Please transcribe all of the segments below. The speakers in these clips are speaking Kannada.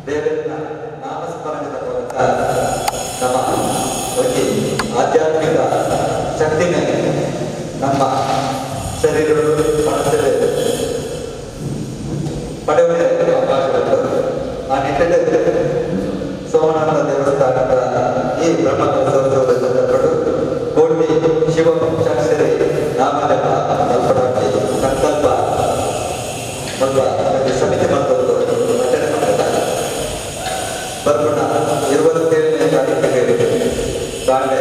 ದೇವರ ನಾಮಸ್ಮರಣದ ಮೂಲಕ ನಮ್ಮ ಒಂದು ಆಧ್ಯಾತ್ಮಿಕ ಶಕ್ತಿನ ನಮ್ಮ ಶರೀರ ಮನಸ್ಸಲ್ಲಿ ಪಡೆಯುವ ಅವಕಾಶಗಳು ಆ ನಿಟ್ಟಿನಲ್ಲಿ ಸೋಮನಾಥ ದೇವಸ್ಥಾನದ ಈ ಬ್ರಹ್ಮಕಲಶೋತ್ಸವದ ಸಂದರ್ಭಗಳು ಕೋಟಿ ಶಿವ ಪಂಚಾಕ್ಷರಿ ನಾಮಜಪ ಕಲ್ಪನಾಟಿ ಸಂಕಲ್ಪ ಮತ್ತು ಸಮಿತಿ ಮತ್ತೊಂದು ರಚನೆ ಮಾಡಿದ್ದಾರೆ. ಬರ್ಗುಣ 27ನೇ ತಾರೀಕಿಗೆ ದಾಂಡೆ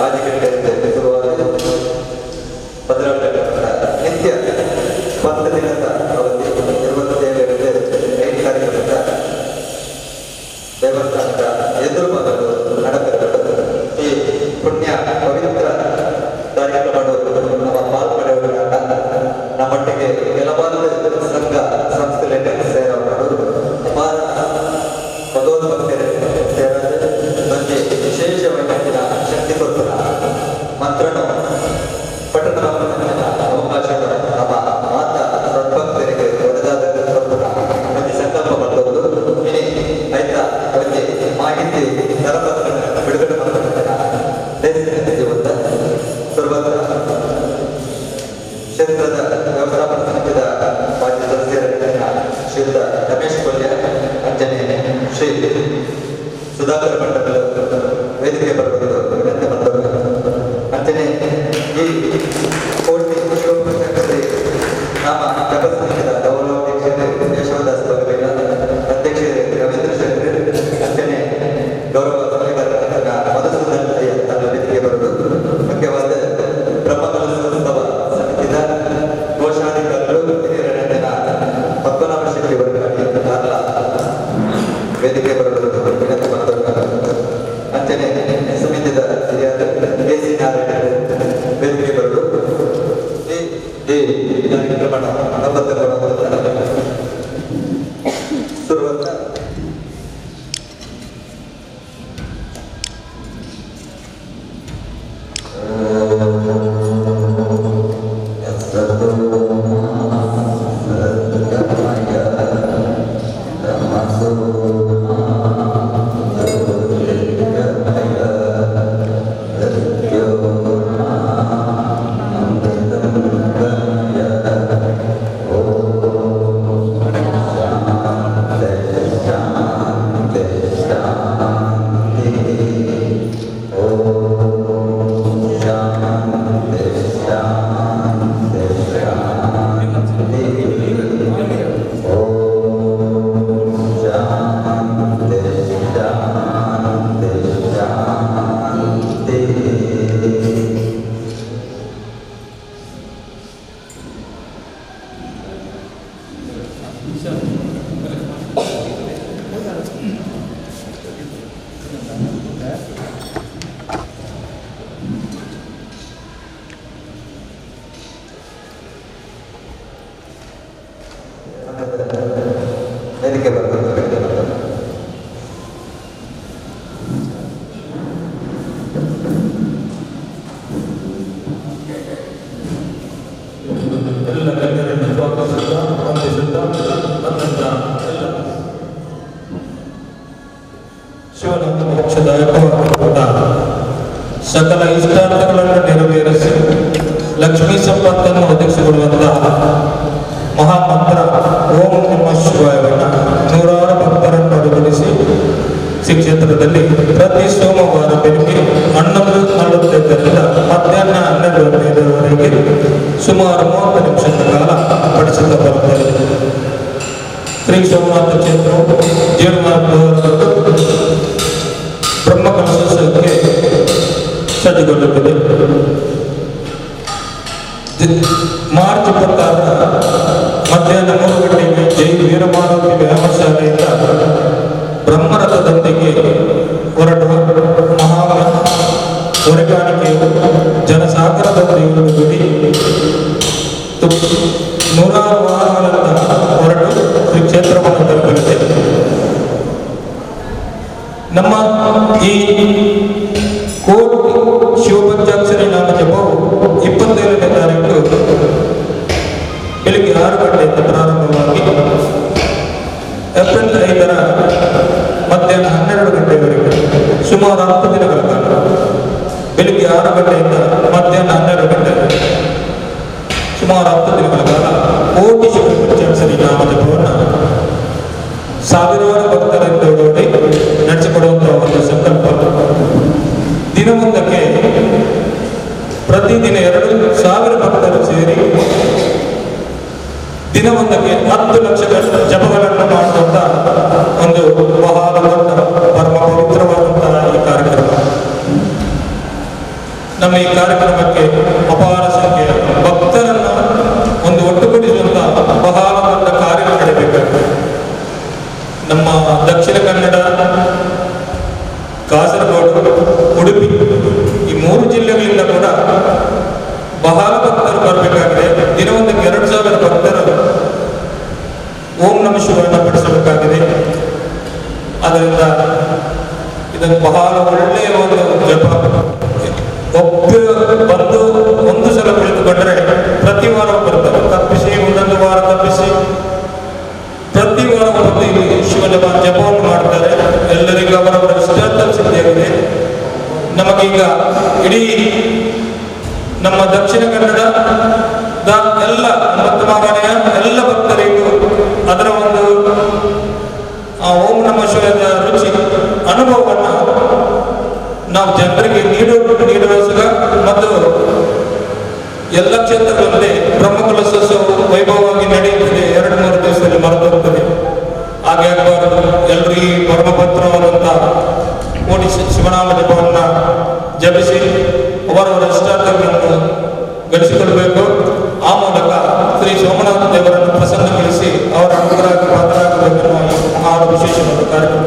ಆದಿಗಂಟೆಯಿಂದ ಶುರುವಾದ 16 ನಿತ್ಯ 10 ದಿನದ ಅವಧಿ 27ರಿಂದ 5 ತಾರೀಕಿನಿಂದ ದೇವಸ್ಥಾನದ ಎದುರು ಭಾಗಗಳು ನಡೆದಿರುತ್ತದೆ. ಈ ಪುಣ್ಯ ಪವಿತ್ರ ಕಾರ್ಯಕ್ರಮಗಳು ನಮ್ಮ ಪಾಲ್ಪಡೆಯುವ ನಮ್ಮೊಟ್ಟಿಗೆ ಕೆಲವಾರು ಸಂಘ ಸಂಸ್ಥೆಗಳಿಗೆ ಸೇರವರು ಅಪಾರ ಭಗವದ್ಭಕ್ತರು ಸೇರದೆ ಬಗ್ಗೆ ವಿಶೇಷವಾಗಿ ಶಕ್ತಿ ಕೊಡ್ತಾರ ಮಂತ್ರನು ಪಠಣ ಅವಕಾಶಗಳು ನಮ್ಮ ಮಾತ ಸದ್ಭಕ್ತರಿಗೆ ಒಡೆದಾದ ಸಂಕಲ್ಪ ಮಾಡುವುದು ಇನಿ ಆಯ್ತಾ ಅವರಿಗೆ ಮಾಹಿತಿ ದರಪತ್ರ ಬಿಡುಗಡೆ ಮಾಡುತ್ತಾರೆ. ಜೀವದ ಸರ್ವತ್ರ ಕ್ಷೇತ್ರದ ವ್ಯವಸ್ಥಾಪನ ಸಮಿತಿಯ ಮಾಜಿ ಸದಸ್ಯರಾದ ಶ್ರೀಯುತ ರಮೇಶ್ ಕೊಲ್ಯ ಅಂಜನೇ ಶ್ರೀ ಸುಧಾಕರ ಮಂಡಲ ವೇದಿಕೆ ಬರಬಹುದು ವಿನಂತಿ ಮಾಡುತ್ತಾರೆ. ಅಂಜನೇ ಈ ಕೋಟಿ ಶಿವಪಂಚಾಕ್ಷರಿ ನಾಮ ಜಪ ಸಮಿತಿಯ ಗೌರವಾಧ್ಯಕ್ಷರೇ ಯಶೋದಾಸ್ ಬಗಲಿನ ಅಧ್ಯಕ್ಷರೇ ರವೀಂದ್ರ ಶೆಟ್ಟಿ ಅಂಜನೇ ಗೌರವ ಸಲಹೆಗಾರರಾದ ಮಧುಸೂದನ್ ತನ್ನ ವೇದಿಕೆ ಬರುವುದು. ಮುಖ್ಯವಾದ ಬ್ರಹ್ಮಕಲಶೋತ್ಸವ ಸಮಿತಿಯ ಕೋಶಾಧಿಕಾರಿಗಳು ಹಿರಿಯರ ಪದ್ಮನಾಭ ಶೆಟ್ಟಿ ವರ್ಗಾಡಿ ವೇದಿಕೆ ಬರುವುದು ವಿನಂತಿ ಮಾಡುತ್ತಾರೆ. ಅಂಜನೇ ಸಮಿತಿಯ ಹಿರಿಯರ ಕೆಸಿ ನಾರಾಯಣ ವೇದಿಕೆ ಬರುವುದು. ಈ ಕಾರ್ಯಕ್ರಮ ಶುರುವಾದ ವೇದಿಕೆ ಬರುವುದು. ಎಲ್ಲ ಗಣ್ಯರನ್ನು ಸ್ವಾಗತಿಸುತ್ತಾ ವಂದಿಸುತ್ತಾ ಬಂದಂತ ಎಲ್ಲ ಶಿವನ ಮೋಕ್ಷದಾಯಕವಾದ ಸಕಲ ಇಷ್ಟಾರ್ಥಗಳನ್ನು ನೆರವೇರಿಸಿ ಲಕ್ಷ್ಮೀ ಸಂಪತ್ತನ್ನು ಒದಗಿಸಿಕೊಡುವಂತಹ ಮಹಾಮಂತ್ರ ಓಂ ನಮಃ ಶಿವಾಯವನ್ನು ನೂರಾರು ಭಕ್ತರನ್ನು ಒಳಗೊಳಿಸಿ ಶ್ರೀ ಕ್ಷೇತ್ರದಲ್ಲಿ ಪ್ರತಿ ಸೋಮವಾರ ಬೆಳಿಗ್ಗೆ 11:45ರಿಂದ ಮಧ್ಯಾಹ್ನ 12:15ರವರೆಗೆ ಸುಮಾರು 30 ನಿಮಿಷಗಳ ಕಾಲ ಪಡಿಸುತ್ತಾ ಬರುತ್ತದೆ. ಶ್ರೀ ಸೋಮನಾಥ ಕ್ಷೇತ್ರವು ಜೀರ್ಣೋದ್ಧಾರ ಬ್ರಹ್ಮಕಲಶೋತ್ಸವಕ್ಕೆ ಸಜ್ಜುಗೊಳ್ಳುತ್ತದೆ. ಮಾರ್ಚ್ 26 ಮಧ್ಯಾಹ್ನ 3 ಗಂಟೆಗೆ ಜೈ ವೀರಮಾನವತಿ ವ್ಯಾಯಾಮ ಶಾಲೆಯಿಂದ ಬ್ರಹ್ಮರಥದೊಂದಿಗೆ ಹೊರಡುವ ಮಹಾ ಹೊರೆಗಾಣಿಕೆಯು ಜನಸಾಗರದೊಂದಿಗೆ ಗುಡಿ ನೂರಾರು ವಾಹನಗಳಿಂದ ಹೊರಟು ಶ್ರೀ ಕ್ಷೇತ್ರವನ್ನು ತಲುಪಲಿದೆ. ನಮ್ಮ ಈ ಕೋಟಿ ಶಿವಪಂಚಾಕ್ಷರಿ ನಾಮ ಜಪವು 27ನೇ ತಾರೀಕು ಬೆಳಿಗ್ಗೆ 6 ಗಂಟೆಯಿಂದ ಪ್ರಾರಂಭವಾಗಿ ಏಪ್ರಿಲ್ ಸುಮಾರು 10 ದಿನಗಳ ಕಾಲ ಬೆಳಿಗ್ಗೆ 6 ಗಂಟೆಯಿಂದ ಮಧ್ಯಾಹ್ನ 12 ಗಂಟೆ ಸುಮಾರು 10 ದಿನಗಳ ಕಾಲ ಕೋಟಿ ಶಿವಪಂಚಾಕ್ಷರಿ ನಾಮಜಪವನ್ನು ಸಾವಿರಾರು ಭಕ್ತರೊಂದಿಗೆ ನಡೆಸಿಕೊಡುವಂತಹ ಒಂದು ಸಂಕಲ್ಪ. ದಿನವೊಂದಕ್ಕೆ ಪ್ರತಿದಿನ 2,000 ಭಕ್ತರು ಸೇರಿ ದಿನವೊಂದಕ್ಕೆ 10 ಲಕ್ಷ ಜಪಗಳನ್ನು ಮಾಡುವಂತ ಒಂದು ಬಹಳ ದೊಡ್ಡ ಪರಮ ಪವಿತ್ರವಾದಂತಹ ಈ ಕಾರ್ಯಕ್ರಮ. ನಮ್ಮ ಈ ಕಾರ್ಯಕ್ರಮಕ್ಕೆ ಅಪಾರ ಸಂಖ್ಯೆಯ ಭಕ್ತರನ್ನು ಒಂದು ಒಟ್ಟುಗೂಡಿಸುವಂತಹ ಬಹಳ ದೊಡ್ಡ ಕಾರ್ಯ ನಡೆಯಬೇಕಾಗಿದೆ. ನಮ್ಮ ದಕ್ಷಿಣ ಕನ್ನಡ, ಕಾಸರಗೋಡು, ಉಡುಪಿ ಈ 3 ಜಿಲ್ಲೆಗಳಿಂದ ಕೂಡ ಬಹಳ ಭಕ್ತರು ಬರಬೇಕಾಗಿದೆ. ದಿನವೊಂದಕ್ಕೆ 2,000 ಭಕ್ತರು ಓಂ ನಮಃ ಶಿವಾಯನ ಪಡಿಸಬೇಕಾಗಿದೆ. ಅದರಿಂದ ಇದನ್ನು ಬಹಳ ಒಳ್ಳೆಯ ಒಂದು ಜಪ. ಒಬ್ಬ ಬಂದು ಒಂದು ಸಲ ಕುಳಿತುಕೊಂಡ್ರೆ ಪ್ರತಿ ವಾರ ಬರ್ತಾರೆ, ತಪ್ಪಿಸಿ ಒಂದೊಂದು ವಾರ ತಪ್ಪಿಸಿ ಪ್ರತಿ ವಾರ ಬಂದು ಇಲ್ಲಿ ಶಿವನ ಜಪವನ್ನು ಮಾಡ್ತಾರೆ. ಎಲ್ಲರಿಗೂ ಅವರವರ ಇಷ್ಟಾರ್ಥ ಸಿದ್ಧಿಯಾಗಿದೆ. ನಮಗೀಗ ಇಡೀ ನಮ್ಮ ದಕ್ಷಿಣ ಕನ್ನಡದ ಎಲ್ಲ 9 ಮಾರನೆಯ ಎಲ್ಲ ಭಕ್ತರಿಗೂ ಅದರ ಒಂದು ಓಂ ನಮಃ ಶಿವಾಯದ ರುಚಿ ಅನುಭವವನ್ನು ನಾವು ಜನರಿಗೆ ನೀಡುವ ಮತ್ತು ಎಲ್ಲ ಕ್ಷೇತ್ರಗಳಲ್ಲಿ ಬ್ರಹ್ಮಕಲಶೋತ್ಸವ ವೈಭವವಾಗಿ ನಡೆಯುತ್ತದೆ. 2-3 ದಿವಸದಲ್ಲಿ ಮರೆತೋಗ್ತದೆ. ಹಾಗೆ ಆಗಬಾರದು. ಎಲ್ಲರೂ ಈ ಪರಮಪತ್ರವಾದಂತಹ ಕೋಟಿ ಶಿವನಾಮ ಜಪವನ್ನು ಜಪಿಸಿ ಅವರವರ ಇಷ್ಟಾರ್ಥಗಳನ್ನು ಗಳಿಸಿಕೊಳ್ಳಬೇಕು. ಆ ಮೂಲಕ ಶ್ರೀ ಸೋಮನಾಥ ದೇವರನ್ನು ಪ್ರಸನ್ನಗೊಳಿಸಿ ಅವರ ಅನುಗ್ರಹಕ್ಕೆ ಪಾತ್ರರಾಗಬೇಕೆನ್ನುವ ಮಹಾ ವಿಶೇಷವಾದ ಕಾರ್ಯಕ್ರಮ.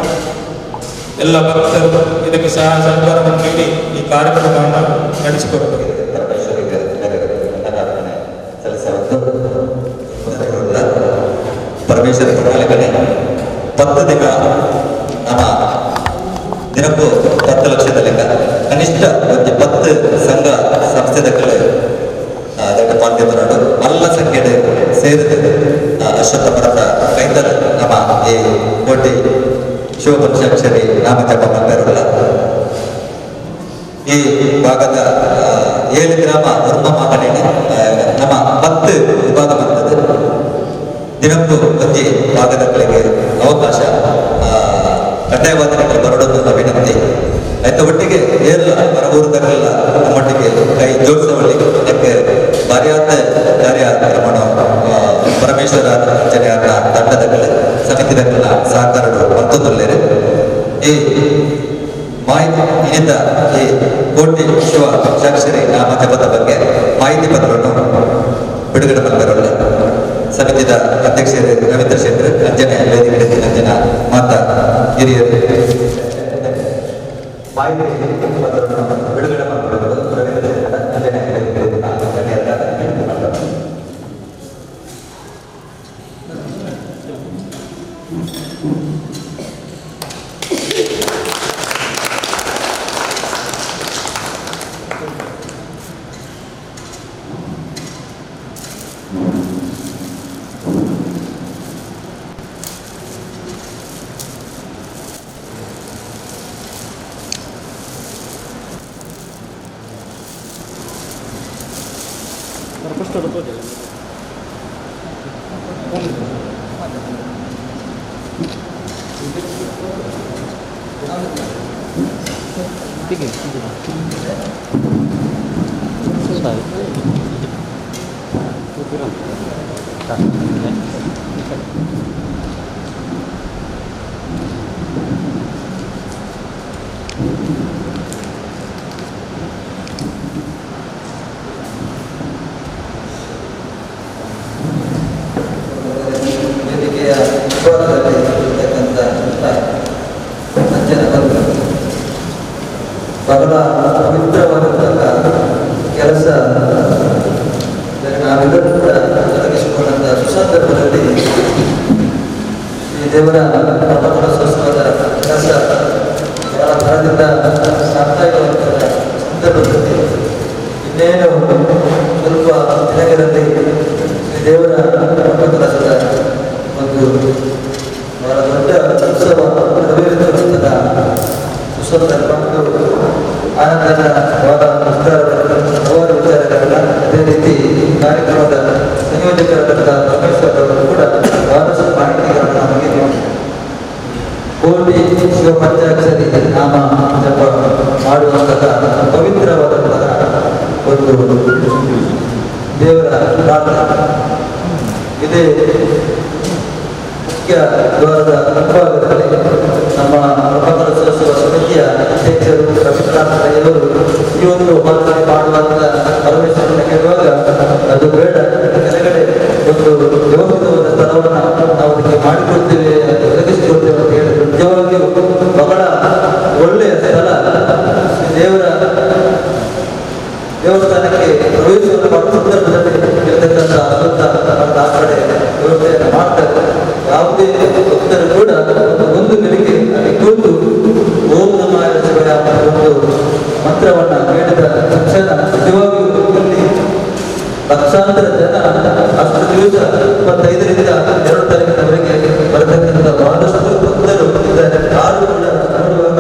ಎಲ್ಲ ಭಕ್ತರು ಇದಕ್ಕೆ ಸಹಾಯ ಸಹಕಾರವನ್ನು ನೀಡಿ ಈ ಕಾರ್ಯಕ್ರಮವನ್ನು ನಡೆಸಿಕೊಡಬೇಕು. ಪರಮೇಶ್ವರ ಪ್ರಣಾಳಿಕೆ 10 ದಿನ ನಮ್ಮ ದಿನಕ್ಕೂ 10 ಲಕ್ಷದ ಲೆಕ್ಕ ಕನಿಷ್ಠ 10 ಸಂಘ ಸಂಸ್ಥೆಗಳು ಅದಕ್ಕೆ ಪಾಲ್ಗೊಂಡು ಎಲ್ಲ ಸಂಖ್ಯೆ ಸೇರಿದೆ. ಅಶ್ವತ್ಥಪರದ ರೈತರು ನಮ್ಮ ಈ ಕೋಟಿ ಶಿವಪಂಚಾಕ್ಷರಿ ನಾಮಜಪ ಮಂದಿರಲ್ಲ ಈ ಭಾಗದ 7 ಗ್ರಾಮ ಧರ್ಮ ಮಾಗಣಿಗೆ ನಮ್ಮ 10 ವಿಭಾಗ ಬರ್ತದೆ. ದಿನಕ್ಕೂ ಒಂಜಿ ಭಾಗದಗಳಿಗೆ ಅವಕಾಶ ಕಡ್ಡಾಯವಾದ ಬರೋದನ್ನು ವಿನಂತಿ ಆಯ್ತು. ಒಟ್ಟಿಗೆ ಎಲ್ಲ ಹೊರಗೂರದಲ್ಲೆಲ್ಲ ನಮ್ಮೊಟ್ಟಿಗೆ ಕೈ ಜೋಡಿಸಬಳ್ಳಿ ಅದಕ್ಕೆ ಭಾರಿಯಾದ ಕಾರ್ಯಕ್ರಮ ಪರಮೇಶ್ವರ ಆಂಜನೇಯರ ತಂಡದ ಸಮಿತಿಗಳ ಸಹಕಾರಗಳು ಮತ್ತೊಂದಲ್ಲೇ ಈ ಮಾಹಿತಿ ಇನಿಂದ ಈ ಕೋಟಿ ಶಿವ ಪಂಚಾಕ್ಷರಿ ನಾಮ ಜಪದ ಬಗ್ಗೆ ಮಾಹಿತಿ ಪತ್ರವನ್ನು ಬಿಡುಗಡೆ ಮಾಡಿರೋಲ್ಲ. ಸಮಿತಿಯ ಅಧ್ಯಕ್ಷರು ರವೀಂದ್ರ ಶೆಟ್ಟರ್, ಅಂಜನೇಯ ವೇದಿಕೆ ಅಂಜನ ಮಾತಾ ಹಿರಿಯರು ಮಾಹಿತಿ ಪತ್ರವನ್ನು ಬಿಡುಗಡೆ ಮಾಡಿರೋದು ರವೀಂದ್ರ ಶೆಟ್ಟರ್, ಅಂಜನೇಯ ವೇದಿಕೆ ಬಹಳ ಪವಿತ್ರವಾದಂತಹ ಕೆಲಸ ನಾವೆಲ್ಲರೂ ಕೂಡ ತೊಡಗಿಸಿಕೊಂಡಂತಹ ಸುಸಂದರ್ಭದಲ್ಲಿ ಈ ದೇವರ ಬ್ರಹ್ಮಕಲಶೋತ್ಸವದ ಕೆಲಸ ಬಹಳ ಭರದಿಂದ ಸಾಗ್ತಾ ಇರುವಂತಹ ಸಂದರ್ಭದಲ್ಲಿ ಇನ್ನೇನು ಸ್ವಲ್ಪ ದಿನಗಳಲ್ಲಿ ಈ ದೇವರ ಬ್ರಹ್ಮಕಲಶದ ಒಂದು ಬಹಳ ದೊಡ್ಡ ಉತ್ಸವ ನೆರವೇರುತ್ತಿರುವಂತಹ ಸುಸಂದರ್ಭ ಶಿವ ಪಂಚಾಕ್ಷರಿ ನಾಮ ಜಪ ಮಾಡುವಂತಹ ಪವಿತ್ರವಾದಂತಹ ಒಂದು ದೇವರ ಪ್ರಾರ್ಥನೆ. ಇದೇ ಮುಖ್ಯ ದ್ವಾರದ ಮುಂಭಾಗದಲ್ಲಿ ನಮ್ಮ ಬ್ರಹ್ಮಕಲಶೋತ್ಸವ ಸಮಿತಿಯ ಅಧ್ಯಕ್ಷರು ರವೀಂದ್ರನಾಥಯ್ಯವರು ಈ ಒಂದು ಹೋರಾಟ ಮಾಡುವಂತ ಪರಮೇಶ್ವರನ ಕೇಳುವಾಗ ಅದು ಬೇಡ, ಕೆಳಗಡೆ ಒಂದು ವ್ಯವಸ್ಥಿತವಾದ ಸ್ಥಳವನ್ನು ನಾವು ಅದಕ್ಕೆ ಮಾಡಿಕೊಡ್ತೇವೆ, ಒದಗಿಸಿಕೊಡ್ತೇವೆ ಅಂತ ಹೇಳಿದ್ರು. ನಿಜವಾಗಿಯೂ ಬಹಳ ಒಳ್ಳೆಯ ಸ್ಥಳ. ದೇವರ ದೇವಸ್ಥಾನಕ್ಕೆ ಪ್ರವೇಶವನ್ನು ಮಾಡುವ ಸಂದರ್ಭದಲ್ಲಿ ಇರತಕ್ಕಂಥ ಆ ಕಡೆ ವ್ಯವಸ್ಥೆಯನ್ನು ಮಾಡ್ತಾರೆ. ಯಾವುದೇ ಭಕ್ತರು ಕೂಡ ಒಂದು ಗಳಿಗೆ ಅಲ್ಲಿ ಕೂತು ಓಂ ನಮಃ ಶಿವಾಯ ಒಂದು ಮಂತ್ರವನ್ನ ಹೇಳಿದ ತಕ್ಷಣ ನಿಜವಾಗಿಯೂ ಇಲ್ಲಿ ಲಕ್ಷಾಂತರ ಜನ ಅಷ್ಟು ದಿವಸ 25ರಿಂದ 2 ತಾರೀಕಿನವರೆಗೆ ಬರತಕ್ಕಂಥ ಬಹಳಷ್ಟು ಭಕ್ತರು ಇದ್ದಾರೆ. ಯಾರು ಕೂಡ ನೋಡುವಾಗ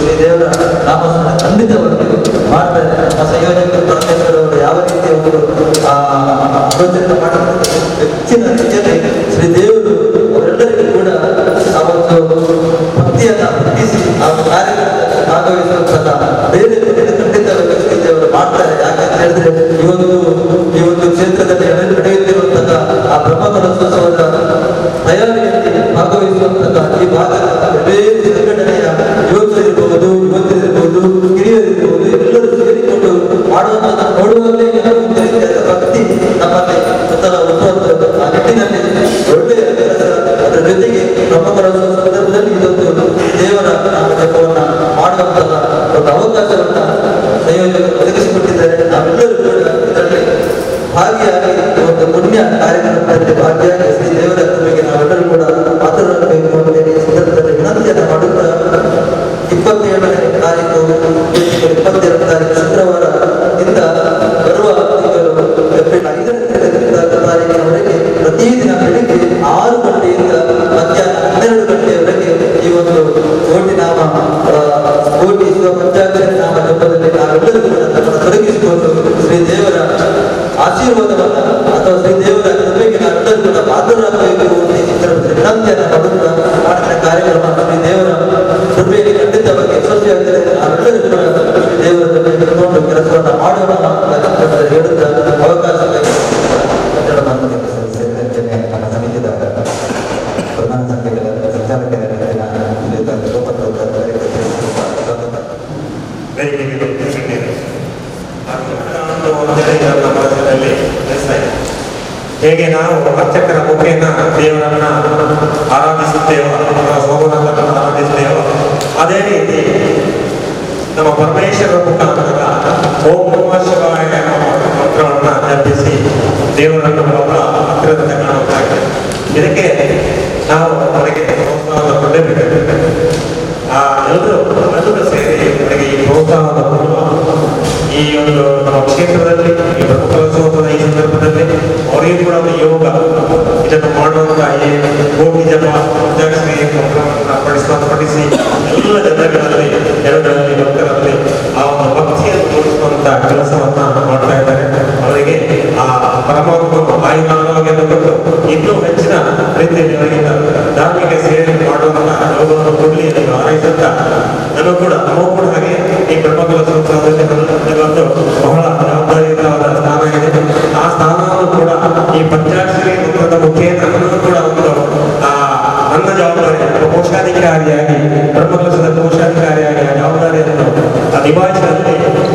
ಶ್ರೀ ದೇವರ ನಾಮಸ್ಮರಣೆ ಖಂಡಿತವಾಗಿ ಮಾಡ್ತಾರೆ. ನಮ್ಮ ಸಂಯೋಜಕರು ಪರಮೇಶ್ವರ ಅವರು ಯಾವ ರೀತಿಯ ಒಂದು ಆಲೋಚನೆ ಮಾಡಬೇಕು, ಹೆಚ್ಚಿನ ರೀತಿಯಲ್ಲಿ ಶ್ರೀ ದೇವರು ಅವರೆಲ್ಲರಿಗೂ ಕೂಡ ಆ ಒಂದು ಭಕ್ತಿಯನ್ನು ಹುಟ್ಟಿಸಿ ಆ ಕಾರ್ಯಕ್ರಮದಲ್ಲಿ ಭಾಗವಹಿಸುವಂತಹ ಬೇರೆ ಖಂಡಿತವಾಗಿ ಶ್ರೀ ದೇವರು ಮಾಡ್ತಾರೆ. ಯಾಕಂತ ಹೇಳಿದ್ರೆ ಈ ಒಂದು ಕ್ಷೇತ್ರದಲ್ಲಿ ನಡೆಯುತ್ತಿರುವಂತಹ ಆ ಬ್ರಹ್ಮಕಲಶೋತ್ಸವದ ತಯಾರಿಯಲ್ಲಿ ಭಾಗವಹಿಸುವಂತಹ ಈ ಭಾಗದ ಬೇರೆ ಸಂಘಟನೆಯ ಯುವಕರಿರ್ಬಹುದು, ಯುವತಿಯರಿರ್ಬಹುದು, ಹಿರಿಯರಿರ್ಬಹುದು, ಎಲ್ಲರೂ ಸೇರಿಕೊಂಡು ಮಾಡುವಂತಹ ನೋಡುವಾಗಲೇ ಒಂದು ರೀತಿಯಾದ ಭಕ್ತಿ ನಮ್ಮಲ್ಲಿ ಹುಟ್ಟುವಂಥದ್ದು. ಆ ನಿಟ್ಟಿನಲ್ಲಿ ಒಳ್ಳೆಯ ಕೆಲಸ. ಅದರ ಜೊತೆಗೆ ಬ್ರಹ್ಮಕಲಶೋತ್ಸವ ಸಂದರ್ಭದಲ್ಲಿ ಇದೊಂದು ದೇವರ ನಾಮ ಜಪವನ್ನು ಮಾಡುವಂತಹ ಒಂದು ಅವಕಾಶವನ್ನು ಸಂಯೋಜಕರು ಒದಗಿಸಿಕೊಟ್ಟಿದ್ದಾರೆ. ನಾವೆಲ್ಲರೂ ಕೂಡ ಇದರಲ್ಲಿ ಭಾಗಿಯಾಗಿ ಒಂದು ಪುಣ್ಯ ಕಾರ್ಯಕ್ರಮದಲ್ಲಿ ಭಾಗಿಯಾಗಿ ಶ್ರೀ ದೇವರ ಕೃಪೆಗೆ ನಾವೆಲ್ಲರೂ ಕೂಡ ಪಾತ್ರರಾಗಬೇಕು ಅಂತ ಈ ಸಂದರ್ಭದಲ್ಲಿ ವಿನಂತಿಯನ್ನು ಮಾಡುತ್ತಾ 27ನೇ ತಾರೀಕು 22ನೇ ತಾರೀಕು ಶುಕ್ರವಾರ ಇಂದ ಬರುವ ತಿಂಗಳು ಏಪ್ರಿಲ್ 5ನೇ ತಾರೀಕಿನವರೆಗೆ ಪ್ರತಿದಿನ ಬೆಳಿಗ್ಗೆ 6 ಗಂಟೆಯಿಂದ ಮಧ್ಯಾಹ್ನ 12 ಗಂಟೆಯವರೆಗೆ ಈ ಒಂದು ಕೋಟಿ ಶಿವ ಪಂಚಾಕ್ಷರಿ ನಾಮ ಜಪದಲ್ಲಿ ನಾವೆಲ್ಲರೂ ಕೂಡ ನಮ್ಮನ್ನು ತೊಡಗಿಸಿಕೊಂಡು ಶ್ರೀ ದೇವರ ಆಶೀರ್ವಾದವನ್ನ ಅಥವಾ ಶ್ರೀ ದೇವರ ಕೃಪೆಗೆ ನಾವೆಲ್ಲರೂ ಕೂಡ ಪಾತ್ರರಾಗಬೇಕು ಅಂತ ಈ ಸಂದರ್ಭದಲ್ಲಿ ವಿನಂತಿಯನ್ನು ಮಾಡುತ್ತಾ ಮಾಡಿದ ಕಾರ್ಯಕ್ರಮ ಶ್ರೀ ದೇವರ ಕೃಪೆಗೆ ಖಂಡಿತವಾಗಿ ಯಶಸ್ವಿಯಾಗಿದೆ. ನಾವೆಲ್ಲರೂ ಕೂಡ ಶ್ರೀ ದೇವರ ಜೊತೆ ಹಿಡ್ಕೊಂಡು ಕೆಲಸವನ್ನು ಮಾಡೋಣ ಅಂತ ಹೇಳುತ್ತಾ ಅವಕಾಶಕ್ಕಾಗಿ ನಮ್ಮ ಸಮಿತಿಯ ಪ್ರಧಾನ ಸಂಖ್ಯೆಗಳ ಸಂಚಾಲಕರ ಹೇಗೆ ನಾವು ಅರ್ಚಕರ ಮುಖೇನ ದೇವರನ್ನ ಆರಾಧಿಸುತ್ತೇವೋ, ಸೋಮನಾಥನ ಆರಾಧಿಸುತ್ತೇವೋ, ಅದೇ ರೀತಿ ನಮ್ಮ ಪರಮೇಶ್ವರ ಮುಖಾಂತರ ಓಂ ನಮಃ ಶಿವಾಯ ಮಂತ್ರವನ್ನ ಜಪಿಸಿ ದೇವರನ್ನು ಬಹಳ ಹತ್ತಿರದಿಂದ ಕಾಣುತ್ತಾರೆ. ಇದಕ್ಕೆ ನಾವು ಅವರಿಗೆ ಪ್ರೋತ್ಸಾಹವನ್ನು ಕೊಡಲೇಬೇಕು. ಎಲ್ಲರೂ ಸೇರಿ ಅವರಿಗೆ ಈ ಪ್ರೋತ್ಸಾಹವನ್ನು ಕೊಡುವ ಈ ಒಂದು ನಮ್ಮ ಕ್ಷೇತ್ರದಲ್ಲಿ ಈ ಬ್ರಹ್ಮಕಲಶೋತ್ಸವದ ಈ ಸಂದರ್ಭದಲ್ಲಿ ಅವರಿಗೆ ಕೂಡ ಒಂದು ಯೋಗ ಇದನ್ನು ಮಾಡುವಂತಹ ಈ ಕೋಟಿ ಜಪ ಪಂಚಾಕ್ಷರಿ ಮಂತ್ರವನ್ನು ಪಠಿಸಿ ಎಲ್ಲ ಜನಗಳಲ್ಲಿ ಜನಗಳಲ್ಲಿ ಭಕ್ತರಲ್ಲಿ ಆ ಒಂದು ಭಕ್ತಿಯನ್ನು ತೋರಿಸುವಂತಹ ಕೆಲಸವನ್ನ ಮಾಡ್ತಾ ಇದ್ದಾರೆ. ಅವರಿಗೆ ಆ ಪರಮಾತ್ಮನು ಆಯುಧಾರೋಗ್ಯವನ್ನು ಕೊಟ್ಟು ಇನ್ನೂ ಹೆಚ್ಚಿನ ರೀತಿಯಲ್ಲಿ ಅವರಿಗೆ ಧಾರ್ಮಿಕ ಸೇವೆ ಮಾಡುವಂತಹ ಯೋಗವನ್ನು ಕೊಡಲಿ ಎಂದು ಹಾರೈಸುತ್ತಾ ನಮಗೂ ಕೂಡ ಹಾಗೆ ಈ ಬ್ರಹ್ಮಕಲಶೋತ್ಸವದಲ್ಲಿ ಒಂದು ಬಹಳ ಜವಾಬ್ದಾರಿಯುತವಾದ ಸ್ಥಾನ ಇದೆ. ಆ ಸ್ಥಾನವನ್ನು ಕೂಡ ಈ ಪಂಚಾಕ್ಷರಿ ಮಂತ್ರದ ಮುಖೇನ ನನ್ನೂ ಕೂಡ ಒಂದು ನನ್ನ ಜವಾಬ್ದಾರಿ ಕೋಶಾಧಿಕಾರಿಯಾಗಿ ಬ್ರಹ್ಮಕಲಶದ ಕೋಶಾಧಿಕಾರಿಯಾಗಿ ಆ ಜವಾಬ್ದಾರಿಯನ್ನು ನಿಭಾಯಿಸುವಂತೆ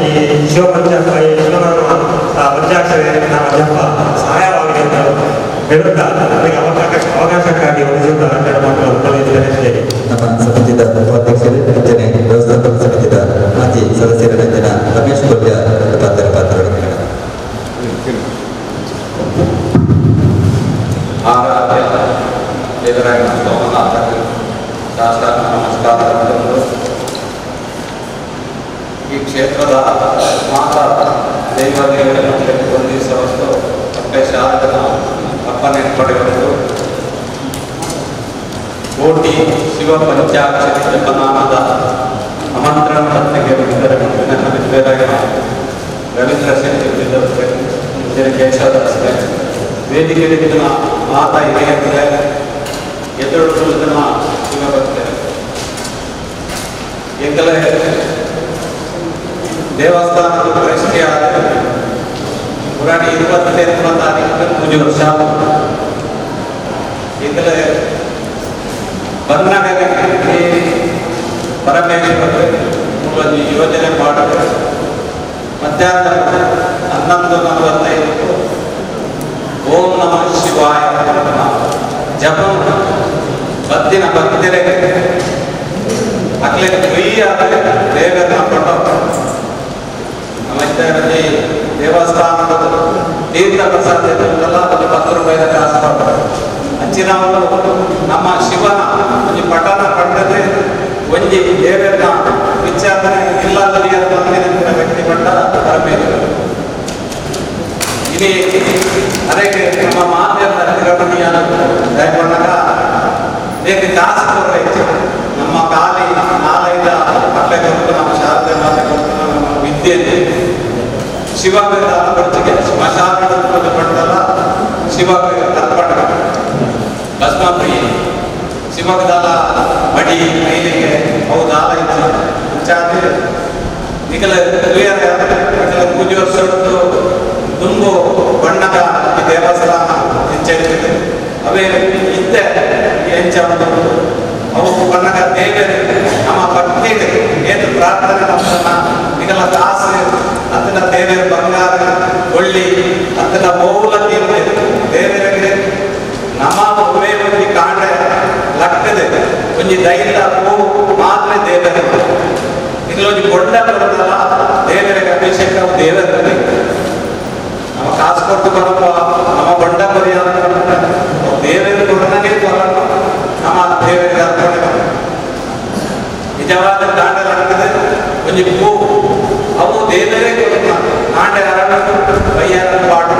ಈ ಶಿವನಾಮ ಪಂಚಾಕ್ಷರಿ ನಾಮ ಜಪ ಸಹಾಯವಾಗಿದೆ ಅಂತ ಹೇಳುತ್ತಾ ನನಗೆ ಅವಕಾಶಕ್ಕಾಗಿ ನಮ್ಮ ಸಮಿತಿಯ ಉಪಾಧ್ಯಕ್ಷರು ರಂಜನೆ, ವ್ಯವಸ್ಥಾಪಕ ಸಮಿತಿಯ ಮಾಜಿ ಸದಸ್ಯರ ರಂಜನ, ರಮೇಶ್ ಕೊಲ್ಯ ಪಾತ್ರಗಳನ್ನು ಆರಾಧ್ಯ ದೇವರಾಯ ಸೋಮನಾಥ ಶಾಸ್ತ್ರ ನಮಸ್ಕಾರಗಳು. ಈ ಕ್ಷೇತ್ರದ ಮಾತಾ ದೇವತೆಗಳನ್ನು ಹೊಂದಿಸುವಷ್ಟು ಶಾರದನ ಅಪ್ಪನೆ ಪಡೆಯುವುದು ಕೋಟಿ ಶಿವ ಪಂಚಾಕ್ಷರಿ ಜಪನಾಮದ ಆಮಂತ್ರಣ ಪತ್ರಿಕೆ ವಿತರಣೆ ರವೀಂದ್ರ ಶೆಟ್ಟಿ ಕೇಶವದಾಸರೆ ವೇದಿಕೆಯಲ್ಲಿ ಮಾತಾ ಹಿರಿಯರಿಗೆ ಎದುರು ಜನ ಶಿವಭಕ್ತರು 17 ತಾರೀಕು ಪೂಜೆ ವರ್ಷ ಈಗಲೇ ಬಂದಾಗ ಪರಮೇಶ್ವರ ಒಂದು ಯೋಜನೆ ಮಾಡಿದ್ರೆ ಮಧ್ಯಾಹ್ನ 11:45 ಓಂ ನಮಃ ಶಿವಾಯ ಜಪ ಬತ್ತಿನ ಭಕ್ತರಿಗೆ ಅಕ್ಲೆ ಫ್ರೀಯಾದರೆ ದೇವರನ್ನ ಕೊಂಡು ನಮ್ಮ ಇದ್ದರಲ್ಲಿ ದೇವಸ್ಥಾನದ ತೀರ್ಥ ಪ್ರಸಾದ ಉಂಟಲ್ಲ ಅದು 10 ರೂಪಾಯಿದ ಕಾಸು ಮಾಡ್ತಾರೆ ಹಂಚಿನವರು ನಮ್ಮ ಶಿವನ ಒಂದು ಪಠಣ ಪಂಡದೆ ಒಂಜಿ ದೇವರನ್ನ ವಿಚಾರಣೆ ಇಲ್ಲದಲ್ಲಿ ಬಂದಿನ ವ್ಯಕ್ತಿ ಪಟ್ಟ ಪರಮೇಶ್ವರ ಇದೇ ಅದಕ್ಕೆ ನಮ್ಮ ಮಾತೆಯರ ತಿರುಪತಿಯ ದಯಪಣ್ಣಗ ಬೇಗ ಕಾಸು ಕೊಡಬೇಕು ನಮ್ಮ ಖಾಲಿ ನಾಲೈದ ಮಕ್ಕಳ ಕೊಟ್ಟು ನಮ್ಮ ಶಾರದೆ ಮಾತೆ ಕೊಟ್ಟು ನಮ್ಮ ವಿದ್ಯೆ ಶಿವಗೆ ದಾನ ಕೊಡ್ತಿಗೆ ಸ್ಮಶಾನದ ಪಟ್ಟಲ್ಲ ಶಿವಗೆ ಅರ್ಪಣ ಭಸ್ಮಪ್ರಿಯ ಶಿವಗೆ ದಾನ ಮಡಿ ಮೈಲಿಗೆ ಅವು ದಾನ ಇತ್ತು ಚಾತಿ ನಿಖಲ ಪೂಜೆ ವರ್ಷ ತುಂಬು ಬಣ್ಣದ ಈ ದೇವಸ್ಥಾನ ಹೆಚ್ಚಾಗಿದೆ ಅವೇ ಇದ್ದೆ ಹೆಂಚ ಅವು ಬಣ್ಣದ ದೇವರು ನಮ್ಮ ಭಕ್ತಿಗೆ ಏನು ಪ್ರಾರ್ಥನೆ ನಮ್ಮನ್ನ ನಿಗಲ ಕಾಸು ಅದನ್ನ ದೇವರ ಬಂಗಾರ ಒಳ್ಳಿ ಅದನ್ನ ಮೌಲ ದೇವರಿಗೆ ನಮ್ಮ ಒಮ್ಮೆ ಒಂದು ಕಾಂಡ ಲಕ್ಕದೆ ಒಂದು ಧೈರ್ಯ ಹೂ ಮಾತ್ರ ದೇವರ ಇಲ್ಲೊಂದು ಕೊಂಡ ಬರುತ್ತಲ್ಲ ದೇವರಿಗೆ ಅಭಿಷೇಕ ದೇವರಲ್ಲಿ ನಮ್ಮ ಕಾಸು ಕೊಟ್ಟು ಬರಪ್ಪ ನಮ್ಮ ಬಂಡ ಪರಿಹಾರ ದೇವರಿಗೆ ಕೊಡನೇ ಬರಲ್ಲ ನಮ್ಮ ದೇವರಿಗೆ ಅರ್ಪಣೆ ನಿಜವಾದ ಕಾಂಡಲಾಗ್ತದೆ ಒಂದು ಹೂ ಅವು ದೇವರೇ ಕೊಡುತ್ತ ಕಾಂಡೆ ಅರಳು ಬಯ್ಯಾರ ಪಾಡು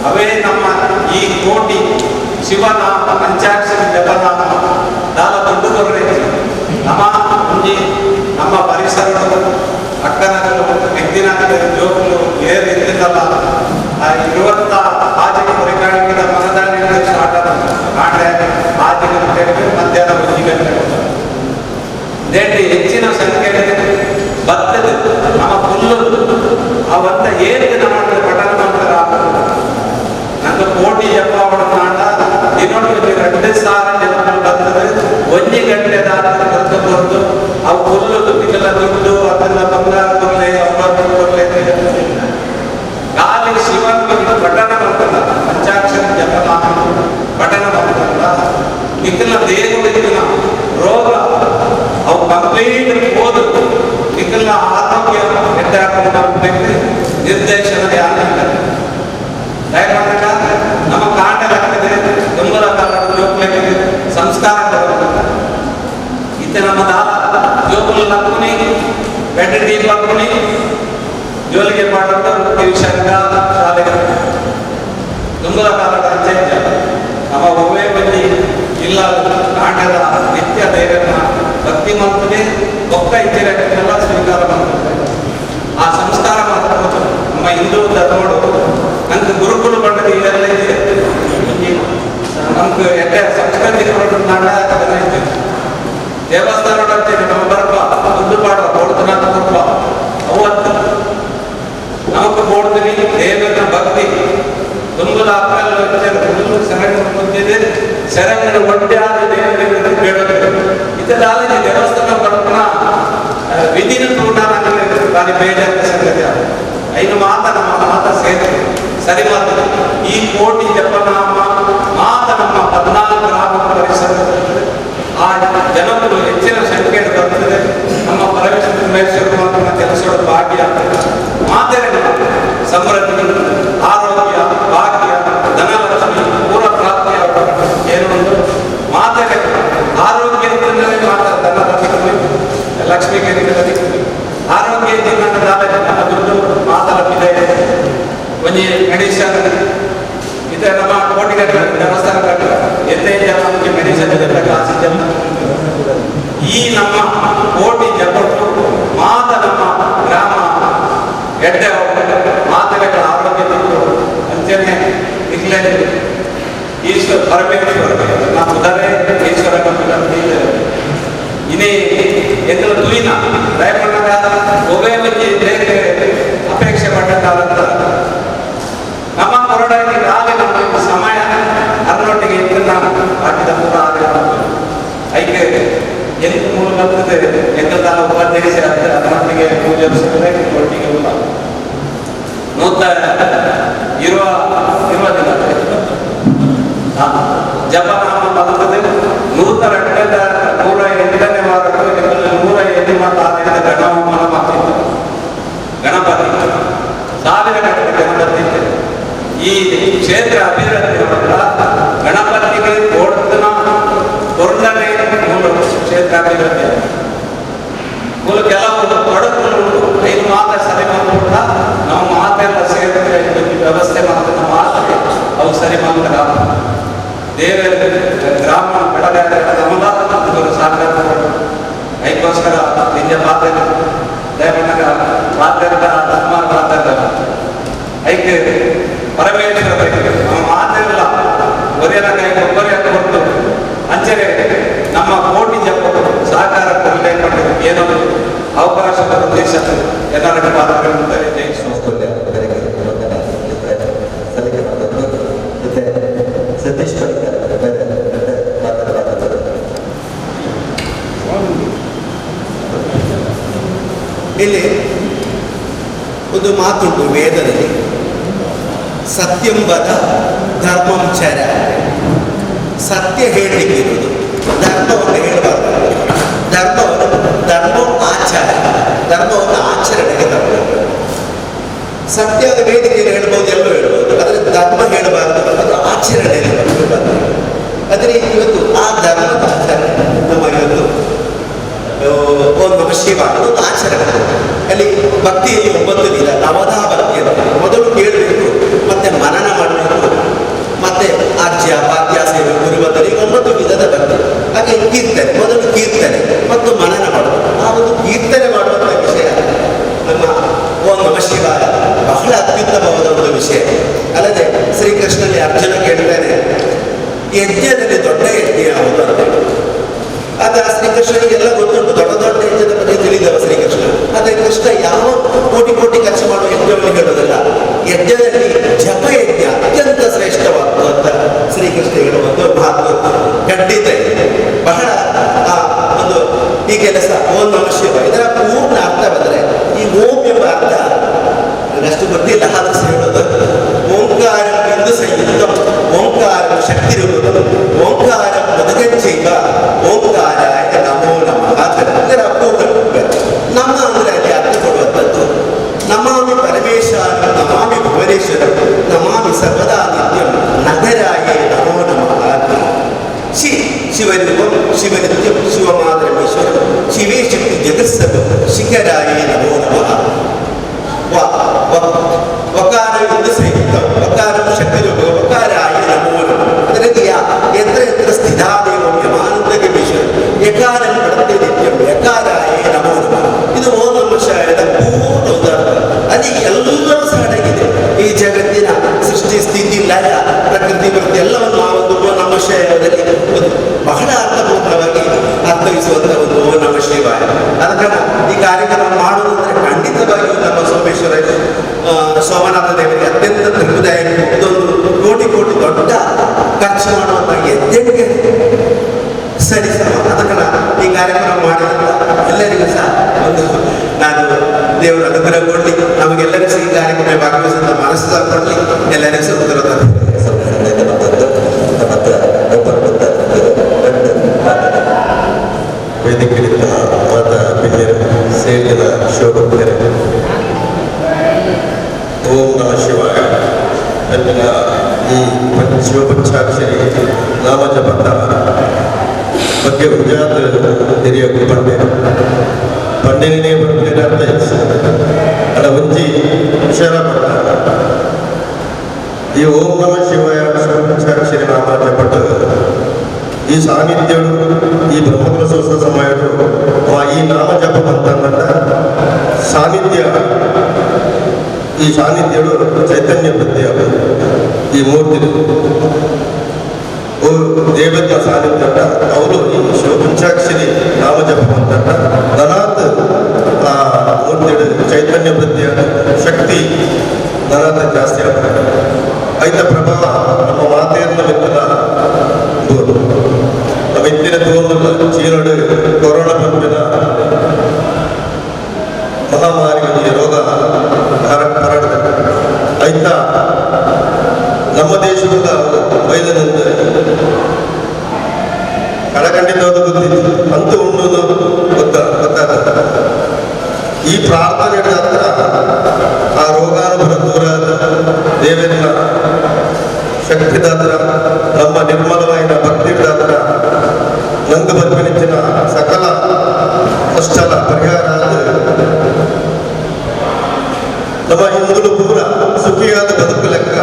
ಅವೇ ನಮ್ಮ ಈ ಕೋಟಿ ಶಿವನಾಮ ಪಂಚಾಕ್ಷರಿ ಜಪನಾಮ ದಾಲ ದೊಡ್ಡ ಕೊರರೆ ನಮ್ಮ ಮುಂಜಿ ನಮ್ಮ ಪರಿಸರಗಳು ಅಕ್ಕನಗಳು ವ್ಯಕ್ತಿನಾಗಲು ಜೋಗುಲು ಏರ್ ಇರ್ತಿದ್ದಲ್ಲ ಆ 20 ಆಚೆಗೆ ಪರಿಕಾಣಿಕೆ ಮನದಾನಿಂದ ಸ್ಟಾರ್ಟ್ ಆದ ಕಾಂಡೆ ಆಚೆಗೆ ಮಧ್ಯಾಹ್ನ 1 ಗಂಟೆ ದೇಟಿ ಹೆಚ್ಚಿನ ಸಂಖ್ಯೆಯಲ್ಲಿ ಬರ್ತದೆ ನಮ್ಮ ಫುಲ್ಲು ಅವಂತ ಏನು ನಮ್ಮ ಪಠಣ ಮಾಡ್ತಾರ ನಂಗೆ ಕೋಟಿ ಜಪ ಮಾಡ ಇನ್ನೊಂದು 2,000 ಜನ ಬರ್ತದೆ 1 ಗಂಟೆ ಹೊರತು ಹೊರತು ಅವು ಫುಲ್ಲು ದುಡ್ಡಿಗೆಲ್ಲ ದುಡ್ಡು ಅದೆಲ್ಲ ಬಂಗಾರ ಬರಲಿ ಅಬ್ಬರು ಬರಲಿ ಖಾಲಿ ಶಿವನ ಪಠಣ ಮಾಡ್ತಲ್ಲ ಪಂಚಾಕ್ಷರಿ ಜಪನಾಮ ಪಠಣ ಮಾಡ್ತಾರಲ್ಲ ನಿಖಿಲ ದೇಹದಲ್ಲಿನ ರೋಗ ಅವು ಕಂಪ್ಲೀಟ್ ಹೋದು ನಿಖಿಲ ಆರೋಗ್ಯ ಕೆಟ್ಟಾಕೊಂಡು ನಿರ್ದೇಶನ ಯಾರಿಲ್ಲ ದಯಮಾಡಿದ ನಮ್ಮ ಕಾಂಡಲಾಗ್ತದೆ ತುಂಬಲ ಜೋಗ್ಲಿಕ್ಕೆ ಸಂಸ್ಕಾರ ಇತ್ತೆ ನಮ್ಮ ದಾಲ ಜೋಗುಲು ಲಕ್ಕುನಿ ಬೆಡ್ ಟೀಮ್ ಲಕ್ಕುನಿ ಜೋಲಿಗೆ ಮಾಡುವಂತ ವಿಷಯಂಗ ಶಾಲೆಗೆ ತುಂಬಲ ಕಾಲದ ಚೇಂಜ್ ನಮ್ಮ ಒಮ್ಮೆ ಬಂದು ಇಲ್ಲ ಕಾಂಡದ ನಿತ್ಯ ದೇವರನ್ನ ಭಕ್ತಿ ಮಾಡ್ತದೆ ಒಕ್ಕ ಇದ್ದಿರಕ್ಕೆಲ್ಲ ಸ್ವೀಕಾರ ಮಾಡ್ತದೆ ಆ ಸಂಸ್ಕಾರ ಮಾಡ್ಬೋದು ನಮ್ಮ ಹಿಂದೂ ಧರ್ಮಗಳು ನಂಗೆ ಗುರುಕುಲ ಬಣ್ಣದ ಇದೆಲ್ಲ ಇದೆ ನಮ್ಗೆ ಎಡ್ಡೆ ಸಂಸ್ಕೃತಿ ನಾಡ ಇದೆ ದೇವಸ್ಥಾನ ನಮ್ಮ ಬರ್ಪ ದುಡ್ಡು ಪಾಡುವ ಕೊಡ್ತನಾಥ ಬರ್ಪ ಅವತ್ತು ನಮಗೆ ಕೊಡ್ತೀನಿ ದೇವರ ಭಕ್ತಿ ತುಂಬಲ ಅಕ್ಕಲು ಸೆರಂಗ ಬಂದಿದೆ ಸೆರಂಗನ ಒಡ್ಡಾದ ದೇವರಿಗೆ ಬೇಡೋದು ಇದೆಲ್ಲ ದೇವಸ್ಥಾನ ಬರ್ಪನ ವಿಧಿನ ತೋಟ ದಾನಿ ಬೇಡ ಸಂಗತಿ ಐನು ಮಾತ ನಮ್ಮ ಮಾತ ಸೇರಿ ಸರಿ ಮಾತು ಈ ಕೋಟಿ ಜಪನಾಮ ಮಾತ ನಮ್ಮ 14 ಗ್ರಾಮ ಪರಿಸರದಲ್ಲಿ ಆ ಜನರು ಹೆಚ್ಚಿನ ಸಂಖ್ಯೆಯಲ್ಲಿ ಬರ್ತದೆ ನಮ್ಮ ಪರಮೇಶ್ವರ ಕೆಲಸದ ಭಾಗ್ಯ ಮಾತರೆ ಸಮೃದ್ಧಿ ಆರೋಗ್ಯ ಭಾಗ್ಯ ಧನಲಕ್ಷ್ಮಿ ಪೂರ ಪ್ರಾಪ್ತಿಯ ಏನು ಒಂದು ಮಾತರೆ ಆರೋಗ್ಯದಿಂದಲೇ ಮಾತ್ರ ಧನಲಕ್ಷ್ಮಿ ಲಕ್ಷ್ಮಿಗೆ ಆರೋಗ್ಯ ನಮ್ಮ ದುಡ್ಡು ಮಾತಲಪ್ಪಿದೆ ಒಂಜಿ ಮೆಡಿಸನ್ ಇದೆ ನಮ್ಮ ಕೋಟಿಗಟ್ಟಲೆ ದೇವಸ್ಥಾನ ಎತ್ತೇ ಜನ ಮೆಡಿಸನ್ ಈ ನಮ್ಮ ಕೋಟಿ ಜಪಟ್ಟು ಮಾತ ನಮ್ಮ ಗ್ರಾಮ ಎಡ್ಡೆ ಮಾತಗಳ ಆರೋಗ್ಯ ಅಂತೇನೆ ಇಲ್ಲೇ ಈಶ್ವರ ಪರಮೇಶ್ವರ ನಾವು ಉದಾರೆ ಈಶ್ವರ ಇನ್ನೇ ಎಂದರ ತುಯಿನ ದಯಪಣ್ಣದ ಒಬ್ಬೇ ಬಗ್ಗೆ ಅಪೇಕ್ಷೆ ಪಟ್ಟಂತ ನಮ್ಮ ಎಂತ ಮೂಲ ಬರ್ತದೆ ಎಂತ ಉಪಾಧ್ಯಕ್ಷ ಅದರೊಟ್ಟಿಗೆ ಪೂಜೆ ಒಟ್ಟಿಗೆ ಇಲ್ಲ ನೂತನ ಇರುವ ದಿನ ಜಪನಾಮ ಬರ್ತದೆ 108ನೇ ವಾರಕ್ಕೂ 186 ಗಣಹೋಮನ ಮಾಡ್ತಿತ್ತು. ಗಣಪತಿ 1000 ಗಣಪತಿ ಗಣಪತಿ ಈ ಕ್ಷೇತ್ರ ಅಭಿವೃದ್ಧಿ ಗಣಪತಿಗೆ ಕೊರಡನೆ ಕ್ಷೇತ್ರ ಅಭಿವೃದ್ಧಿ ಕೆಲವು ತೊಡಕುಗಳು 5 ಮಾತ್ರ ಸರಿ ಕೂಡ ನಾವು ಮಾತೆಲ್ಲ ಸೇರಿದ್ರೆ ವ್ಯವಸ್ಥೆ ಮಾಡ್ತಾರೆ ಮಾತ್ರ ಅವು ಸರಿ ಮಾಡ್ತಾರ ದೇವರ ಗ್ರಾಮ ಬೆಳಗಾವಿ ಸಾಕಾರ ಅದಕ್ಕೋಸ್ಕರ ನಿಜ ಪಾತ್ರ ದೇವನಗ ಪಾತ್ರ ಸುಮಾರು ಪಾತ್ರ ಐಕೆ ಪರಮೇಶ್ವರ ನಾವು ಮಾತಿರಲ್ಲ ಒರೆಯನ ಕೈ ಒಬ್ಬರೇ ಕೊಟ್ಟು ಅಂಚೆಗೆ ನಮ್ಮ ಕೋಟಿ ಜಪ ಸಹಕಾರ ಕೊಡಲೇಪಟ್ಟು ಏನೋ ಅವಕಾಶದ ಉದ್ದೇಶ ಎಲ್ಲರ ಪಾತ್ರಗಳನ್ನು ಸಂಸ್ಕೃತಿ ಸಲಿಕೆ ಮಾಡೋದು ಜೊತೆ ಸತೀಶ್ ಇಲ್ಲಿ ಒಂದು ಮಾತುಂಟು ವೇದದಲ್ಲಿ, ಸತ್ಯಂಬದ ಧರ್ಮಂ ಚರ. ಸತ್ಯ ಹೇಳಲಿಕ್ಕಿರುವುದು, ಧರ್ಮವನ್ನು ಹೇಳಬಾರ್ದು. ಧರ್ಮವು ಆಚಾರ, ಧರ್ಮವನ್ನು ಆಚರಣೆಗೆ ತರಬೇಕು. ಸತ್ಯದ ವೇದಿಕೆಯಲ್ಲಿ ಹೇಳ್ಬೋದು, ಎಲ್ಲೂ ಹೇಳ್ಬೋದು, ಆದರೆ ಧರ್ಮ ಹೇಳಬಾರ್ದು, ಅದು ಆಚರಣೆಯಲ್ಲಿ ಬರಬೇಕು. ಆದರೆ ಇವತ್ತು ಆ ಧರ್ಮದ ಆಚರಣೆ ನಮ್ಮ ಇವತ್ತು ಒಂದು ಶಿವ ಒಂದು ಆಚರಣೆ. ಅಲ್ಲಿ ಭಕ್ತಿಯಲ್ಲಿ 9 ವಿಧ, ನವದಾ ಭಕ್ತಿ ಅಂತ ಮೊದಲು ಕೇಳಬೇಕು, ಮತ್ತೆ ಮನನ ಮಾಡಬೇಕು, ಮತ್ತೆ ಆಜ್ಯ ಪಾದ್ಯ ಸೇವೆ ಗುರುಬದ್ಧರಿಗೆ 9 ವಿಧದ ಭಕ್ತಿ. ಹಾಗೆ ಕೀರ್ತನೆ, ಮೊದಲು ಕೀರ್ತನೆ ಮತ್ತು ಮನನ ಮಾಡಬೇಕು. ಆ ಒಂದು ಕೀರ್ತನೆ ಮಾಡುವಂಥ ವಿಷಯ ನಮ್ಮ ಓಂ ನಮಃ ಶಿವಾಯ ಬಹಳ ಅತ್ಯುತ್ತಮವಾದ ಒಂದು ವಿಷಯ. ಅಲ್ಲದೆ ಶ್ರೀಕೃಷ್ಣನಲ್ಲಿ ಅರ್ಜುನ ಕೇಳ್ತಾನೆ, ಯಜ್ಞದಲ್ಲಿ ದೊಡ್ಡ ಯಜ್ಞ ಯಾವುದು ಅಂತ. ಆಗ ಶ್ರೀಕೃಷ್ಣನಿಗೆಲ್ಲ ಗೊತ್ತುಂಟು, ದೊಡ್ಡ ದೊಡ್ಡ ಯಜ್ಞದ ಬಗ್ಗೆ ತಿಳಿದವ ಶ್ರೀಕೃಷ್ಣ. ಆದರೆ ಕೃಷ್ಣ ಯಾವ ಕೋಟಿ ಕರ್ಚು ಮಾಡುವ ಯಜ್ಞವನ್ನು ಹೇಳೋದಿಲ್ಲ. ಯಜ್ಞದಲ್ಲಿ ಜಪಯಜ್ಞ ಅತ್ಯಂತ ಶ್ರೇಷ್ಠವಾದ್ದು ಅಂತ ಶ್ರೀಕೃಷ್ಣ ಹೇಳುವ ಒಂದು ಮಾತು ಖಂಡಿತ ಬಹಳ ಒಂದು ಈ ಕೆಲಸ ಓಂ ನಮಃ ಶಿವ ಇದರ ಪೂರ್ಣ ಅರ್ಥ ಬಂದರೆ, ಈ ಓಂ ಎಂಬ ಅರ್ಥ ನನಗಷ್ಟು ಗೊತ್ತಿಲ್ಲ, ಆದರೂ ಹೇಳೋದು ಓಂಕಾರ ಎಂದು ಸಂಯುಕ್ತ ಓಂಕಾರ ಶಕ್ತಿ ಇರುವುದು, ಓಂಕಾರ ಮೊದಗಚ್ಚೀಗ ಓಂಕಾರಾಯ ನಮೋ ನಮಃ. ಅದರ ಪೂರ್ಣ ನಮ್ಮ ಅಂದರೆ ಅಲ್ಲಿ ಅರ್ಥ ಕೊಡುವಂಥದ್ದು. ನಮಾಮಿ ಪರಮೇಶ್ವರ, ನಮಾಮಿ ಭುವನೇಶ್ವರ, ನಮಾಮಿ ಸರ್ವದಾ ನಿತ್ಯಂ ನಗರಾಯೇ ನಮೋ ನಮಃ. ಶಿವನಿಗಂ ಶಿವನಿತ್ಯಂ ಶಿವಮಾದರಮೇಶ್ವರ ಶಿವೇ ಶಕ್ತಿ ಜಗತ್ಸರ್ವ ಶಿಖರಾಯೇ ನಮೋ ನಮಃ. ವಕಾರ ಎಂದು ಸಂಯುಕ್ತ ವಕಾರ ಶಕ್ತಿ ವಕಾರಾಯ ನಮೋ ನಮಃ. ಅದಕ್ಕೆ ಯತ್ರ ಯತ್ರ ಸ್ಥಿತಾದೇವಂ ಯಮಾನಂದಗಮೇಶ್ವರ ಯಕಾರಂ ಪಡತೆ ನಿತ್ಯಂ ಯಕಾರಾಯ ನಮೋ ನಮಃ. ಇದು ಓಂ ನಮಃ ಶಿವಾಯದ ಪೂರ್ಣ ಉದಾಹರಣೆ. ಅಲ್ಲಿ ಎಲ್ಲವೂ ಸಡಗಿದೆ. ಈ ಜಗತ್ತಿನ ಸೃಷ್ಟಿ ಸ್ಥಿತಿ ಲಯ ಪ್ರಕೃತಿ ಪ್ರಕೃತಿ ಎಲ್ಲವನ್ನು ಆ ಒಂದು ಓಂ ನಮಃ ಶಿವಾಯದಲ್ಲಿ ಒಂದು ಬಹಳ ಅರ್ಥಪೂರ್ಣವಾಗಿ ಅರ್ಥವಿಸುವಂತಹ ಒಂದು ಓಂ ನಮಃ ಶಿವಾಯ. ಅದಕ್ಕೆ ಈ ಕಾರ್ಯಕ್ರಮ ಮಾಡುವುದಂದ್ರೆ ಖಂಡಿತವಾಗಿಯೂ ನಮ್ಮ ಸೋಮೇಶ್ವರ ಸೋಮನಾಥ ದೇವರಿಗೆ ಅತ್ಯಂತ ತೃಪ್ತಿದಾಯಕ. ಇದೊಂದು ಕೋಟಿ ದೊಡ್ಡ ಖರ್ಚು ಮಾಡುವಂಥ ಯಜ್ಞಕ್ಕೆ ಸರಿ ಸಮ. ಅದಕ್ಕೆ ಈ ಕಾರ್ಯಕ್ರಮ ಮಾಡಿದಂಥ ಎಲ್ಲರಿಗೂ ಸಹ ಒಂದು ನಾನು ದೇವರ ಅನುಗ್ರಹ ಕೊಡಲಿ, ನಮಗೆಲ್ಲರಿಗೂ ಈ ಕಾರ್ಯಕ್ರಮ ಭಾಗವಹಿಸಿದ ಮನಸ್ಸು ಕೊಡಲಿ, ಎಲ್ಲರಿಗೂ ಸಹ ಉತ್ತರ ವೇದಿಕೆಯಿಂದ ಮಾತಾ ಪಿನ್ಯರು ಸೇರಿದ ಶಿವಭಕ್ತರು, ಓಂ ನಮಃ ಶಿವಾಯ ಎನ್ನುವ ಈ ಶಿವಪಂಚಾಕ್ಷರಿ ನಾಮ ಜಪದ ಬಗ್ಗೆ ಉಜಾತ ಹಿರಿಯ ಬಂಡೆ ಪಂಡಿನೇ ಬಂದಿರ ಅಲ್ಲ ಒಂಜಿ ವಿಚಾರ ಪಟ್ಟ ಈ ಓಂ ನಮಃ ಶಿವಾಯ ಶಿವಪಂಚಾಕ್ಷರಿ ನಾಮ ಜಪಟ್ಟು ಈ ಸಾನ್ನಿಧ್ಯಗಳು ಈ ಬ್ರಹ್ಮಕಲಶೋತ್ಸವ ಸಮಯಗಳು ಈ ನಾಮ ಜಪ ಅಂತಂದ ಸಾನ್ನಿಧ್ಯ, ಈ ಸಾನ್ನಿಧ್ಯಗಳು ಚೈತನ್ಯ ಪ್ರತ್ಯಯ ಈ ಮೂರ್ತಿ ದೇವಜ್ಞ ಸಾನ್ನಿಧ್ಯ ಅವರು ಈ ಶಿವಪಂಚಾಕ್ಷರಿ ನಾಮ ಜಪ ಅಂತಂದ ಧನಾತ್ ಆ ಮೂರ್ತಿ ಚೈತನ್ಯ ಪ್ರತ್ಯಯ ಶಕ್ತಿ ಧನಾತ್ ಜಾಸ್ತಿ ಆಗ್ತದೆ. ಐತ ಪ್ರಭಾವ ನಮ್ಮ ಮಾತೆಯನ್ನ ಮಿತ್ತಲ ನಮ್ಮ ಇಂದಿನ ತೋರ್ನ ಚೀರಡು ಕೊರ ಕಳಖಂಡಿತವಾದ ಬುದ್ಧಿ ಅಂತೂ ಉಣ್ಣೋದು ಗೊತ್ತಾಗ್ತದೆ. ಈ ಪ್ರಾರ್ಥನೆ ಹತ್ರ ಆ ರೋಗಾನುಭವ ದೂರ ದೇವರಿನ ಶಕ್ತಿದಾತ್ರ ನಮ್ಮ ನಿರ್ಮಲವಾದ ಭಕ್ತಿದಾತ್ರ ನಂಗೆ ಬದುಕಿನ ಸಕಲ ಕಷ್ಟಲ ಪರಿಹಾರ ನಮ್ಮ ಹಿಂದೂ ಪೂರ ಸುಖಿಯಾದ ಬದುಕು ಲೆಕ್ಕ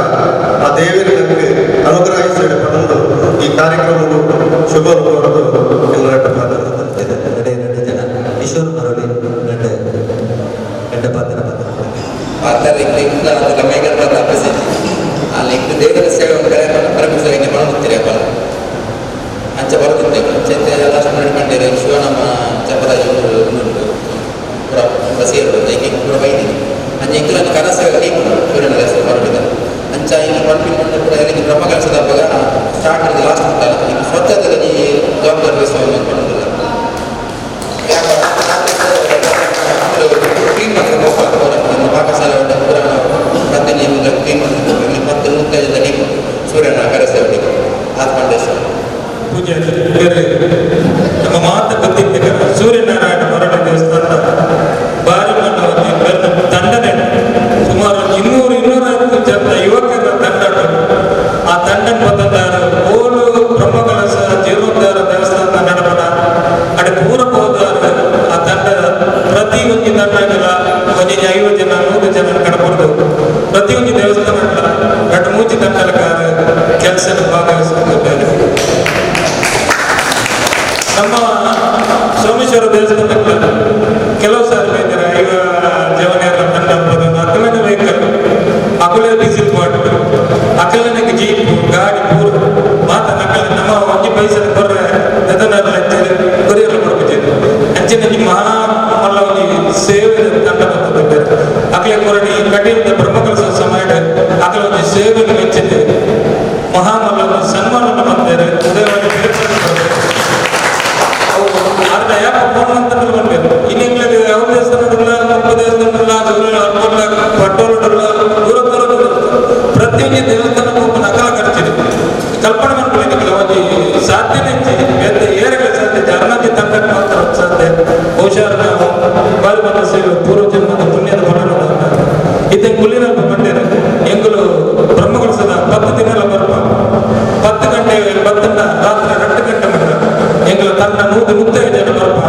ಆ ದೇವರ ನಮಗೆ ಅನುಗ್ರಹಿಸಿ ಪಡೆದು ಈ ಕಾರ್ಯಕ್ರಮವು ಶುಭ ನೋಡೋದು ಎಲ್ಲರ ಜನ ಕಿಶೋರ್ ಮರಳಿ ಗಂಡ ಪಾತ್ರ ಲಿಂಕ್ ದೇವರ ಸೇವೆ ಪರಮೇಶ್ವರಿಗೆ ಮಾಡುತ್ತೀರಿ ಅಪ್ಪ ಅಂಚ ಬರುತ್ತಿದ್ದೆ ಚೈತ್ಯ ಲಾಸ್ಟ್ ನಡ್ಕೊಂಡಿರೋ ಶಿವನಮ್ಮ ಚಪದ ಉಂಟು ಪೂರ ಬಸಿಯರು ಈಗ ಪೂರ ಬೈದಿನಿ ಅಂಚ ಇಂಕಲನ್ನು ಕನಸ ಸೂರ್ಯನ ಹೆಸರು ಹೊರಟಿದೆ ಅಂಚ ಇಲ್ಲಿ ಪಂಪಿಕೊಂಡು ಕೂಡ ಎಲ್ಲಿ ಬ್ರಹ್ಮ ಕೆಲಸದ ಹಬ್ಬಗ ಸ್ಟಾರ್ಟ್ ಮಾಡಿದ ಲಾಸ್ಟ್ ಉಂಟಲ್ಲ ಈಗ ಸ್ವಚ್ಛತೆಗೆ ಈ ಜವಾಬ್ದಾರಿ ವಹಿಸುವ ಕೊಡೋದಿಲ್ಲ ಕ್ಲೀನ್ ಮಾಡಿದ್ರೆ ಹೋಗ್ಬಾರ್ದು ಪಾಕಶಾಲೆ ಉಂಟ ಪೂರ ಮತ್ತೆ ನೀವು ಕ್ಲೀನ್ ಮಾಡಿದ್ರೆ ಇಲ್ಲಿ 10-15 ಟೀಮ್ ಸೂರ್ಯನ ಕರೆಸೇವೆ ಆತ್ಮಂಡೇಶ್ವರ ಪೂಜೆ ನಮ್ಮ ಮಾತ ಗೊತ್ತಿದ್ದ ಸೂರ್ಯನಾರಾಯಣ ಮರಣ ದೇವಸ್ಥಾನ ಬಾರಿ ತಂಡನೆ ಸುಮಾರು 200-250 ಜನ ಯುವಕರ ತಂಡ. ಆ ತಂಡ ಬಂದಾರ ಓಲು ಬ್ರಹ್ಮಕಲಶ ಜೀರ್ಣೋದ್ಧಾರ ದೇವಸ್ಥಾನ ನಡಪಡ ಅಡೆ ಪೂರಕ ಹೋದಾರ ಆ ತಂಡದ ಪ್ರತಿ ಒಂದು ತಂಡಗಳ 50 ಜನ 100 ಜನ ಕಡಪಡ್ದು ಪ್ರತಿಯೊಂದು ದೇವಸ್ಥಾನ ಗಟ್ಟು ಮೂಚಿ ತಂಡಲಕಾರ ಕೆಲಸ ಭಾಗವಹಿಸಿದ್ದಾರೆ. ನಮ್ಮ ಸೋಮೇಶ್ವರ ದೇವಸ್ಥಾನಕ್ಕೆ ಕೆಲವು ಸಾರಿ ಬೇಕಿದ್ರೆ ಈಗ ಜವನಿಯರ ತಂಡ ಅಕಲನೆ ವೆಹಿಕಲ್ ಅಕಲೆ ಡೀಸೆಲ್ ಬಾಟ್ ಅಕಲನೆಗೆ ಜೀಪ್ ಗಾಡಿ ಪೂರ ಮಾತ ಅಕಲ ನಮ್ಮ ಒಂಜಿ ಪೈಸೆ ಕೊರ್ರೆ ಅದನ್ನೆಲ್ಲ ಕೊರಿಯಲ್ಲ ಕೊಡ್ಬೇಕು ಅಂಚಿನ ಮಹಾ ಮಲ್ಲ ಒಂದು ಸೇವೆ ತಂಡ ಬರ್ತದೆ ಅಕಲೆ ಕೊರಡಿ ಕಠಿಣ ಬ್ರಹ್ಮಕಲಶ ಸಮಯ ಅಕಲ ಒಂದು ಸೇವೆ ಮೆಚ್ಚಿದೆ ಮಹಾಮಲ್ಲ ಸನ್ಮಾನ ಮಾಡ್ತಾರೆ ಉದಯವಾಗಿ ಯಾಕೆ ಫೋನ್ ಅಂತ ಬರ್ಬೇಕು ಇನ್ನಿಂಗ್ಲಿಗೆ ಯಾವ ದೇವಸ್ಥಾನದಲ್ಲ ಮುಪ್ಪ ದೇವಸ್ಥಾನದಲ್ಲ ಪಟ್ಟೋಲಲ್ಲ ದೂರ ಪ್ರತಿಯೊಂದು ದೇವಸ್ಥಾನಕ್ಕೂ ಒಬ್ಬ ನಕಲ ಖರ್ಚಿದೆ ಕಲ್ಪನೆ ಮಾಡ್ಕೊಳ್ಳಿ ಒಂದು ಸಾಧ್ಯನೇ ಏರಗಳ ಸಾಧ್ಯತೆ ಅರ್ಣತಿ ತಂಡಕ್ಕೆ ಮಾತ್ರ ಸಾಧ್ಯ ಬಹುಶಃ ನಾವು ಬಾರಿ ಬಂದ ಸೇವೆ ಪೂರ್ವಜನ್ಮದ ಪುಣ್ಯದ ಫಲ ಇದ್ದ ಕುಲಿನ ಬಂದಿರ ಎಂಗಳು ಬ್ರಹ್ಮಗೊಳಿಸದ 10 ದಿನ ಬರ್ಪ 10 ಗಂಟೆ ಬತ್ತನ್ನ ರಾತ್ರಿ 2 ಗಂಟೆ ಮಟ್ಟ ಎಂಗಳು ತನ್ನ 150 ಜನ ಬರ್ಪ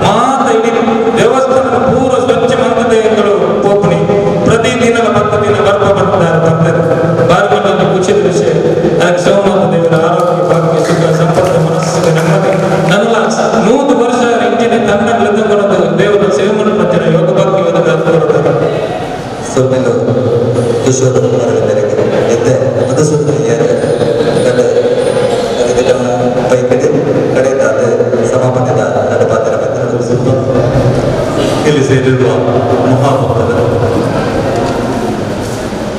ಮಾತ ಇಡೀ ದೇವಸ್ಥಾನ ಪೂರ್ವ ಸ್ವಚ್ಛ ಮಾಡ್ತದೆ ಎಂಗಳು ಪೋಪಣಿ ಪ್ರತಿದಿನ 10 ದಿನ ಬರ್ಪ ಬರ್ತಾರೆ ಬಾರಿ ಬಂದ ಖುಷಿದ ವಿಷಯ. ಅದಕ್ಕೆ ಸೋಮನಾಥ ದೇವರ ಆರೋಗ್ಯ ಭಾಗ್ಯ ಸುಖ ಸಂಪತ್ತು ಮನಸ್ಸಿಗೆ ನೆಮ್ಮದಿ ನನ್ನ 100 ವರ್ಷ ಇಂಚಿನ ತಂಡ ತಗೊಂಡು ದೇವರ ಸೇವೆ ಮಾಡಿನ ಯೋಗ ಭಾಗ್ಯ ಸೊಮ್ಮೆಲು ಕಿಶೋರ್ ಮರಳಿ ಎದ್ದೆ ಮಧುಸೂದನ ಪೈಕಡೆ ಕಡೆದಾದ ಸಮಾಪನದ ನಡಪಾತ್ರ ಇಲ್ಲಿ ಸೇರಿರುವ ಮಹಾಭಕ್ತರ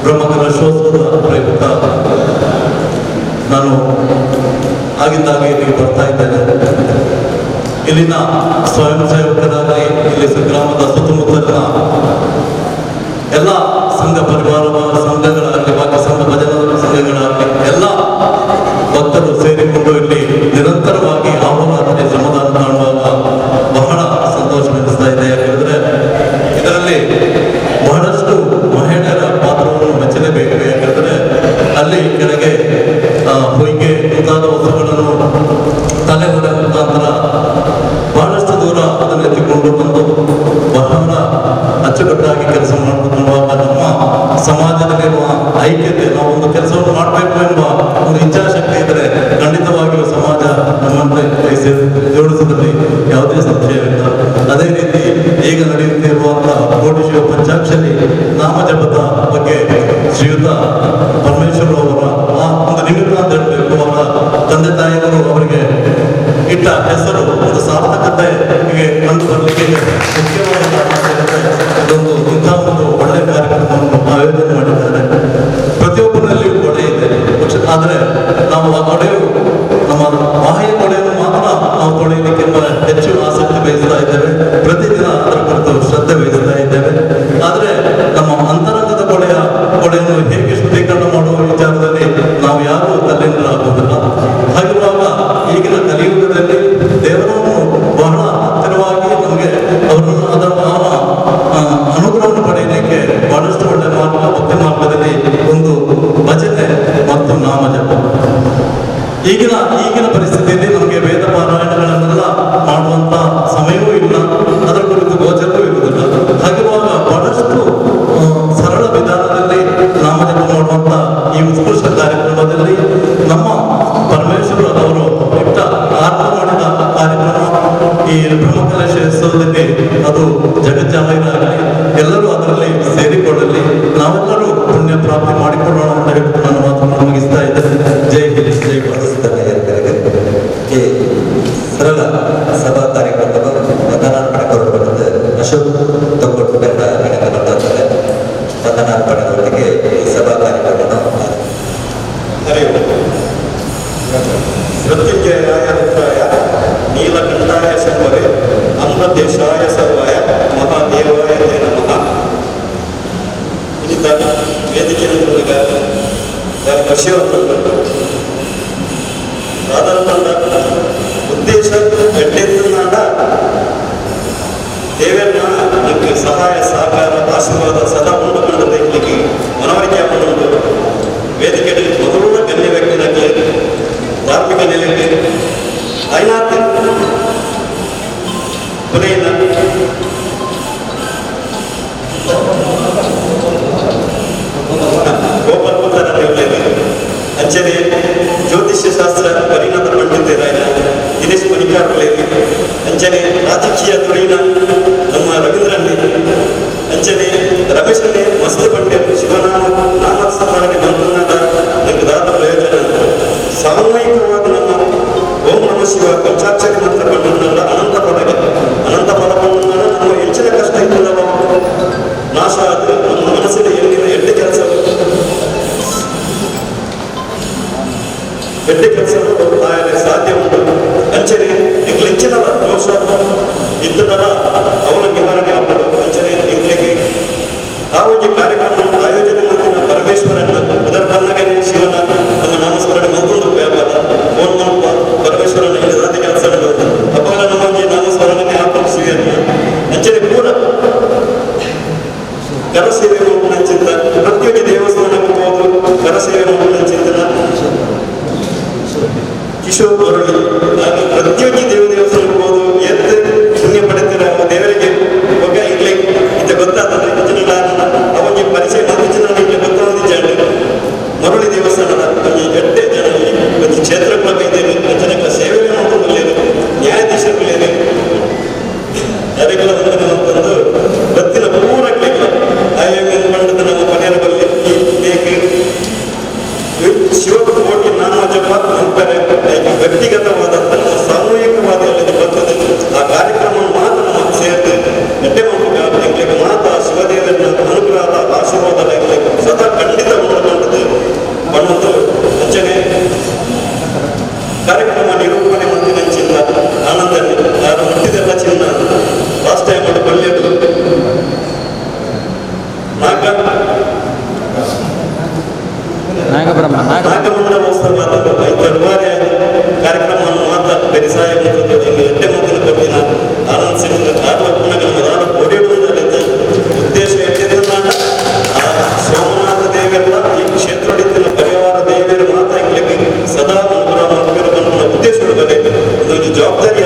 ಬ್ರಹ್ಮಕಲಶೋತ್ಸವದ ಪ್ರಯುಕ್ತ ನಾನು ಆಗಿದ್ದಾಗೆ ಇಲ್ಲಿ ಬರ್ತಾ ಇದ್ದೇನೆ. ಇಲ್ಲಿನ ಸ್ವಯಂ ಸೇವಕರಾಗಲಿ ಇಲ್ಲಿ ಗ್ರಾಮದ ಸುತ್ತಮುತ್ತಲಿನ ಎಲ್ಲ ಸಂಘ ಪರಿವಾರ ಸಂಘಗಳಾಗಲಿ ಭಾಗ್ಯ ಸಂಘ ಭಜನಾ ಸಂಘಗಳಾಗಲಿ ಎಲ್ಲ ಭಕ್ತರು ಸೇರಿಕೊಂಡು ಇಲ್ಲಿ ನಿರಂತರವಾಗಿ ಆಹ್ವಾನ ಶ್ರಮದಾನ ಕಾಣುವಾಗ ಬಹಳ ಸಂತೋಷವೆನಿಸ್ತಾ ಇದೆ. ಯಾಕಂದ್ರೆ ಇದರಲ್ಲಿ ಬಹಳಷ್ಟು ಮಹಿಳೆಯರ ಪಾತ್ರವನ್ನು ಮೆಚ್ಚಲೇಬೇಕು. ಯಾಕಂದ್ರೆ ಅಲ್ಲಿ ಕೆಳಗೆ ಹೊಯ್ಗೆ ಮುಂತಾದ ವಸ್ತುಗಳನ್ನು ತಲೆ ಹೊರ ಮುಖಾಂತರ ಬಹಳಷ್ಟು ದೂರ ಅದನ್ನು ಎತ್ತಿಕೊಂಡು ಬಂದು ಬಹಳ ಅಚ್ಚುಕಟ್ಟಾಗಿ ಕೆಲಸ ಮಾಡುವಾಗ ನಮ್ಮ ಸಮಾಜದಲ್ಲಿರುವ ಐಕ್ಯತೆ ನಾವು ಒಂದು ಕೆಲಸವನ್ನು ಮಾಡಬೇಕು ಎಂಬ ಒಂದು ಇಚ್ಛಾಶಕ್ತಿ ಇದ್ದರೆ ಖಂಡಿತವಾಗಿಯೂ ಸಮಾಜ ನಮ್ಮನ್ನು ಜೋಡಿಸೋದ್ರಲ್ಲಿ ಯಾವುದೇ ಸಂಶಯವಿಲ್ಲ. ಅದೇ ರೀತಿ ಈಗ ನಡೆಯುತ್ತಿರುವಂತಹ ಕೋಟಿ ಶಿವ ಪಂಚಾಕ್ಷರಿ ನಾಮಜಪದ ಬಗ್ಗೆ ಶ್ರೀಯುತ ಪರಮೇಶ್ವರ ಅವರ ಆ ಒಂದು ನಿಮಿತ್ತ ಅಂತ ಹೇಳಬೇಕು. ಅವರ ತಂದೆ ತಾಯಿಯವರು ಅವರಿಗೆ ಇಟ್ಟ ಹೆಸರು ಒಂದು ಸಾರ್ಥಕತೆಗೆ ಕಂಡು ಬರಲಿಕ್ಕೆ ಮುಖ್ಯವಾದ ಇದೊಂದು ಇಂಥ ಒಂದು ಒಳ್ಳೆಯ ಕಾರ್ಯಕ್ರಮವನ್ನು ಆಯೋಜನೆ ಮಾಡಿದ್ದಾರೆ. ಪ್ರತಿಯೊಬ್ಬರಲ್ಲಿಯೂ ಕೊಡೆ ಇದೆ. ಆದರೆ ನಾವು ಆ ಕೊಡೆಯು ನಮ್ಮ ಬಾಹ್ಯ ಕೊಡೆಯನ್ನು ಮಾತ್ರ ನಾವು ತೊಳೆಯಲಿಕ್ಕೆ ಹೆಚ್ಚು ಆಸಕ್ತಿ ವಹಿಸ್ತಾ ಇದ್ದೇವೆ. ಪ್ರತಿದಿನ ಅದರ ಕುರಿತು ಶ್ರದ್ಧೆ ವಹಿಸ್ತಾ ಇದ್ದೇವೆ. ಆದರೆ ನಮ್ಮ ಅಂತರಂಗದ ಕೊಡೆಯನ್ನು ಹೇಗೆ ಶುದ್ಧೀಕರಣ ಮಾಡುವ ವಿಚಾರದಲ್ಲಿ ನಾವು ಯಾರೂ ತಲ್ಲೀನರಾಗುವುದಿಲ್ಲ. ಹಾಗಿರುವಾಗ ಈಗಿನ ಕಲಿಯುಗದಲ್ಲಿ ಸರಳ ಸಭಾ ಕಾರ್ಯಕ್ರಮಗಳು ವಂದನಾರ್ಪಣೆ ಹೊರಡುತ್ತದೆ. ಅಶೋಕ್ ತೊಗೊಟ್ಟು ಬೆಟ್ಟ ಗಣಕ ಬರ್ತಾರೆ. ವಂದನಾರ್ಪಣೆಯೊಂದಿಗೆ ಈ ಸಭಾ ಕಾರ್ಯಕ್ರಮವನ್ನು ಮೃತ್ಯುಂಜಯಾಯ ರುದ್ರಾಯ ನೀಲಕಂಠಾಯ ಶಂಭವೇ ಅಮೃತೇಶಾಯ ಸರ್ವಾಯ ಮಹಾದೇವಾಯ ತೇ ನಮಃ. ಇಲ್ಲಿದ್ದ ವೇದಿಕೆಯ ವಿಷಯವನ್ನು ಆದಂತ ಉದ್ದೇಶ ಎಡ್ಡೆತ್ತನಾದ ದೇವರನ್ನ ನಮಗೆ ಸಹಾಯ ಸಹಕಾರ ಆಶೀರ್ವಾದ ಸದಾ ಉಂಟುಕೊಂಡದ ಇಲ್ಲಿಗೆ ಮನವರಿಕೆ ಮಾಡುವುದು ವೇದಿಕೆಯಲ್ಲಿ ಮೊದಲ ಗಣ್ಯ ವ್ಯಕ್ತಿಯಾಗಿ ಧಾರ್ಮಿಕ ನೆಲೆಯಲ್ಲಿ ಐನಾಥ ಪುನೇನ ಗೋಪಾಲ್ ಪುತ್ರ ಅಂಚನೆ ಜ್ಯೋತಿಷ್ಯ ಶಾಸ್ತ್ರ ಪರಿಣತ ಪಂಡಿತರಾಯ ದಿನೇಶ್ ಮಣಿಕಾರ್ಲೆ ಅಂಚನೆ ರಾಜಕೀಯ ಧುರೀಣ ನಮ್ಮ ರವೀಂದ್ರನ್ ಅಂಚನೆ ರಮೇಶನ್ನೇ ಮಸ್ತ್ ಪಂಡಿತ್ ಶಿವನಾಮ ನಾಮಸ್ಮರಣೆ ಮಂತ್ರನಾದ ನನಗೆ ದಾದ ಪ್ರಯೋಜನ ಸಾಮೂಹಿಕವಾಗಿ ನಮ್ಮ ಓಂ ನಮ ಶಿವ ಪಂಚಾಕ್ಷರಿ ಮಂತ್ರ ಪಂಡಿತನಲ್ಲ ಅನಂತ ಫಲವನ್ನು ನಮ್ಮ ಹೆಚ್ಚಿನ ಕಷ್ಟ ಇದ್ದಲ್ಲ ನಾಶ ಆದರೆ ನಮ್ಮ ಮನಸ್ಸಿನ ಎಡ್ಡೆ ಕೆಲಸಗಳು ಸಾಧ್ಯ ಉಂಟು. ಅಂಚನೆ ಹೆಚ್ಚಿನ ದೋಷ ಇದ್ದದರ ಅವರ ನಿವಾರಣೆ ಆಗಲು ಅಂಚನೆ ಇಂಗ್ಲಿಗೆ ತಾವು ಕಾರ್ಯಕ್ರಮ ಆಯೋಜನೆ ಮಾಡಿದ ಪರಮೇಶ್ವರನ ಉದರ್ಭನ್ನಗೆ ಶಿವನ ನಮ್ಮ ನಾಮಸ್ಮರಣೆ ಮತ್ತೊಂದು ವ್ಯಾಪಾರ ಓಂ ಪರಮೇಶ್ವರನ ರಾಜ್ಯ ಕೆಲಸಗಳು ಅಪರ ನಮಗೆ ನಾಮಸ್ಮರಣೆ ಆಕರ್ಷಿಸಿಯನ್ನು ಅಂಚನೆ ಪೂರ ಕರಸೇವೆ ಮಾಡುವ ಚಿಂತನ ಪ್ರತಿಯೊಂದು ದೇವಸ್ಥಾನಕ್ಕೆ ಹೋದು ಕರಸೇವೆ ಮಾಡುವ ಚಿಂತನ ಕಿಶೋರ್ ಮುರಳಿ ನಾನು ಪ್ರತಿಯೊಂದು ದೇವಸ್ಥಾನಕ್ಕೆ ಹೋದು ಎದ್ದು ಪುಣ್ಯ ಪಡೆದಿರ ದೇವರಿಗೆ ಒಗ್ಗ ಇಡ್ಲಿ ಇಂತ ಗೊತ್ತಾಗ್ತದೆ ಅವನಿಗೆ ಪರಿಚಯ ಮಂದಿನ ಗೊತ್ತಾದ ಮರಳಿ ದೇವಸ್ಥಾನದ ಎಡ್ಡೆ ಜನ ಒಂದು ಕ್ಷೇತ್ರಗಳ ಇದ್ದೇವೆ ಜನಗಳ ಸೇವೆ ಮಾಡೋದು ನ್ಯಾಯಾಧೀಶರು ಯಾರಿಗೆಲ್ಲ ಅಂತಂದು ಬತ್ತಿನ ಪೂರ ಆಯೋಗ ಮಂಡದ ನಮ್ಮ ಮನೆಯ ಬಲ್ಲಿ ಶಿವಕೋಟಿ ನಾಮಜಪ ನಂತರ ವ್ಯಕ್ತಿಗತವಾದಂಥ ಸಾಮೂಹಿಕವಾದ ಬರ್ತದೆ. ಆ ಕಾರ್ಯಕ್ರಮವನ್ನು ಮಾತ್ರ ನಾವು ಸೇರಿದ್ದು ಎಡ್ಡೆ ಮಕ್ಕಳಿಗೆ ಮಾತ್ರ ಶಿವದೇವರ ಅನುಗ್ರಹದ ಆಶೀರ್ವಾದ ಸದಾ ಖಂಡಿತ ಮಾಡುವಂಥದ್ದು ಮಾಡುವುದು ಅಂಚನೆ ಕಾರ್ಯಕ್ರಮ ನಿರೂಪಣೆ ಮಾಡಿದ ಚಿನ್ನ ಆನಂದ ಯಾರು ಮುಟ್ಟಿದೆಲ್ಲ ಚಿನ್ನ ಲಾಸ್ಟ್ ಟೈಮ್ ಅದು ಬಳ್ಳಿಯದು ನಾಗಮಂಡಲ ಉತ್ಸವ ತರುವಾರೆ ಕಾರ್ಯಕ್ರಮವನ್ನು ಮಾತ್ರ ಬೆರಿಸಾಯ ಎಡ್ಡೆ ಮಕ್ಕಳು ಕೊಟ್ಟಿನ ಆನಂದ್ ಸಿಂಗ್ ಓಡಿಡುವುದರಿಂದ ಉದ್ದೇಶ ಎಟ್ಟಿದೆ ಆ ಸೋಮನಾಥ ದೇವರ ಈ ಕ್ಷೇತ್ರಡಿದ್ದ ಪರಿವಾರ ದೇವಿಯರು ಮಾತ್ರ ಸದಾ ಅನುಗ್ರಹ ಉದ್ದೇಶಗಳು ಬರಬೇಕು. ಇದೊಂದು ಜವಾಬ್ದಾರಿ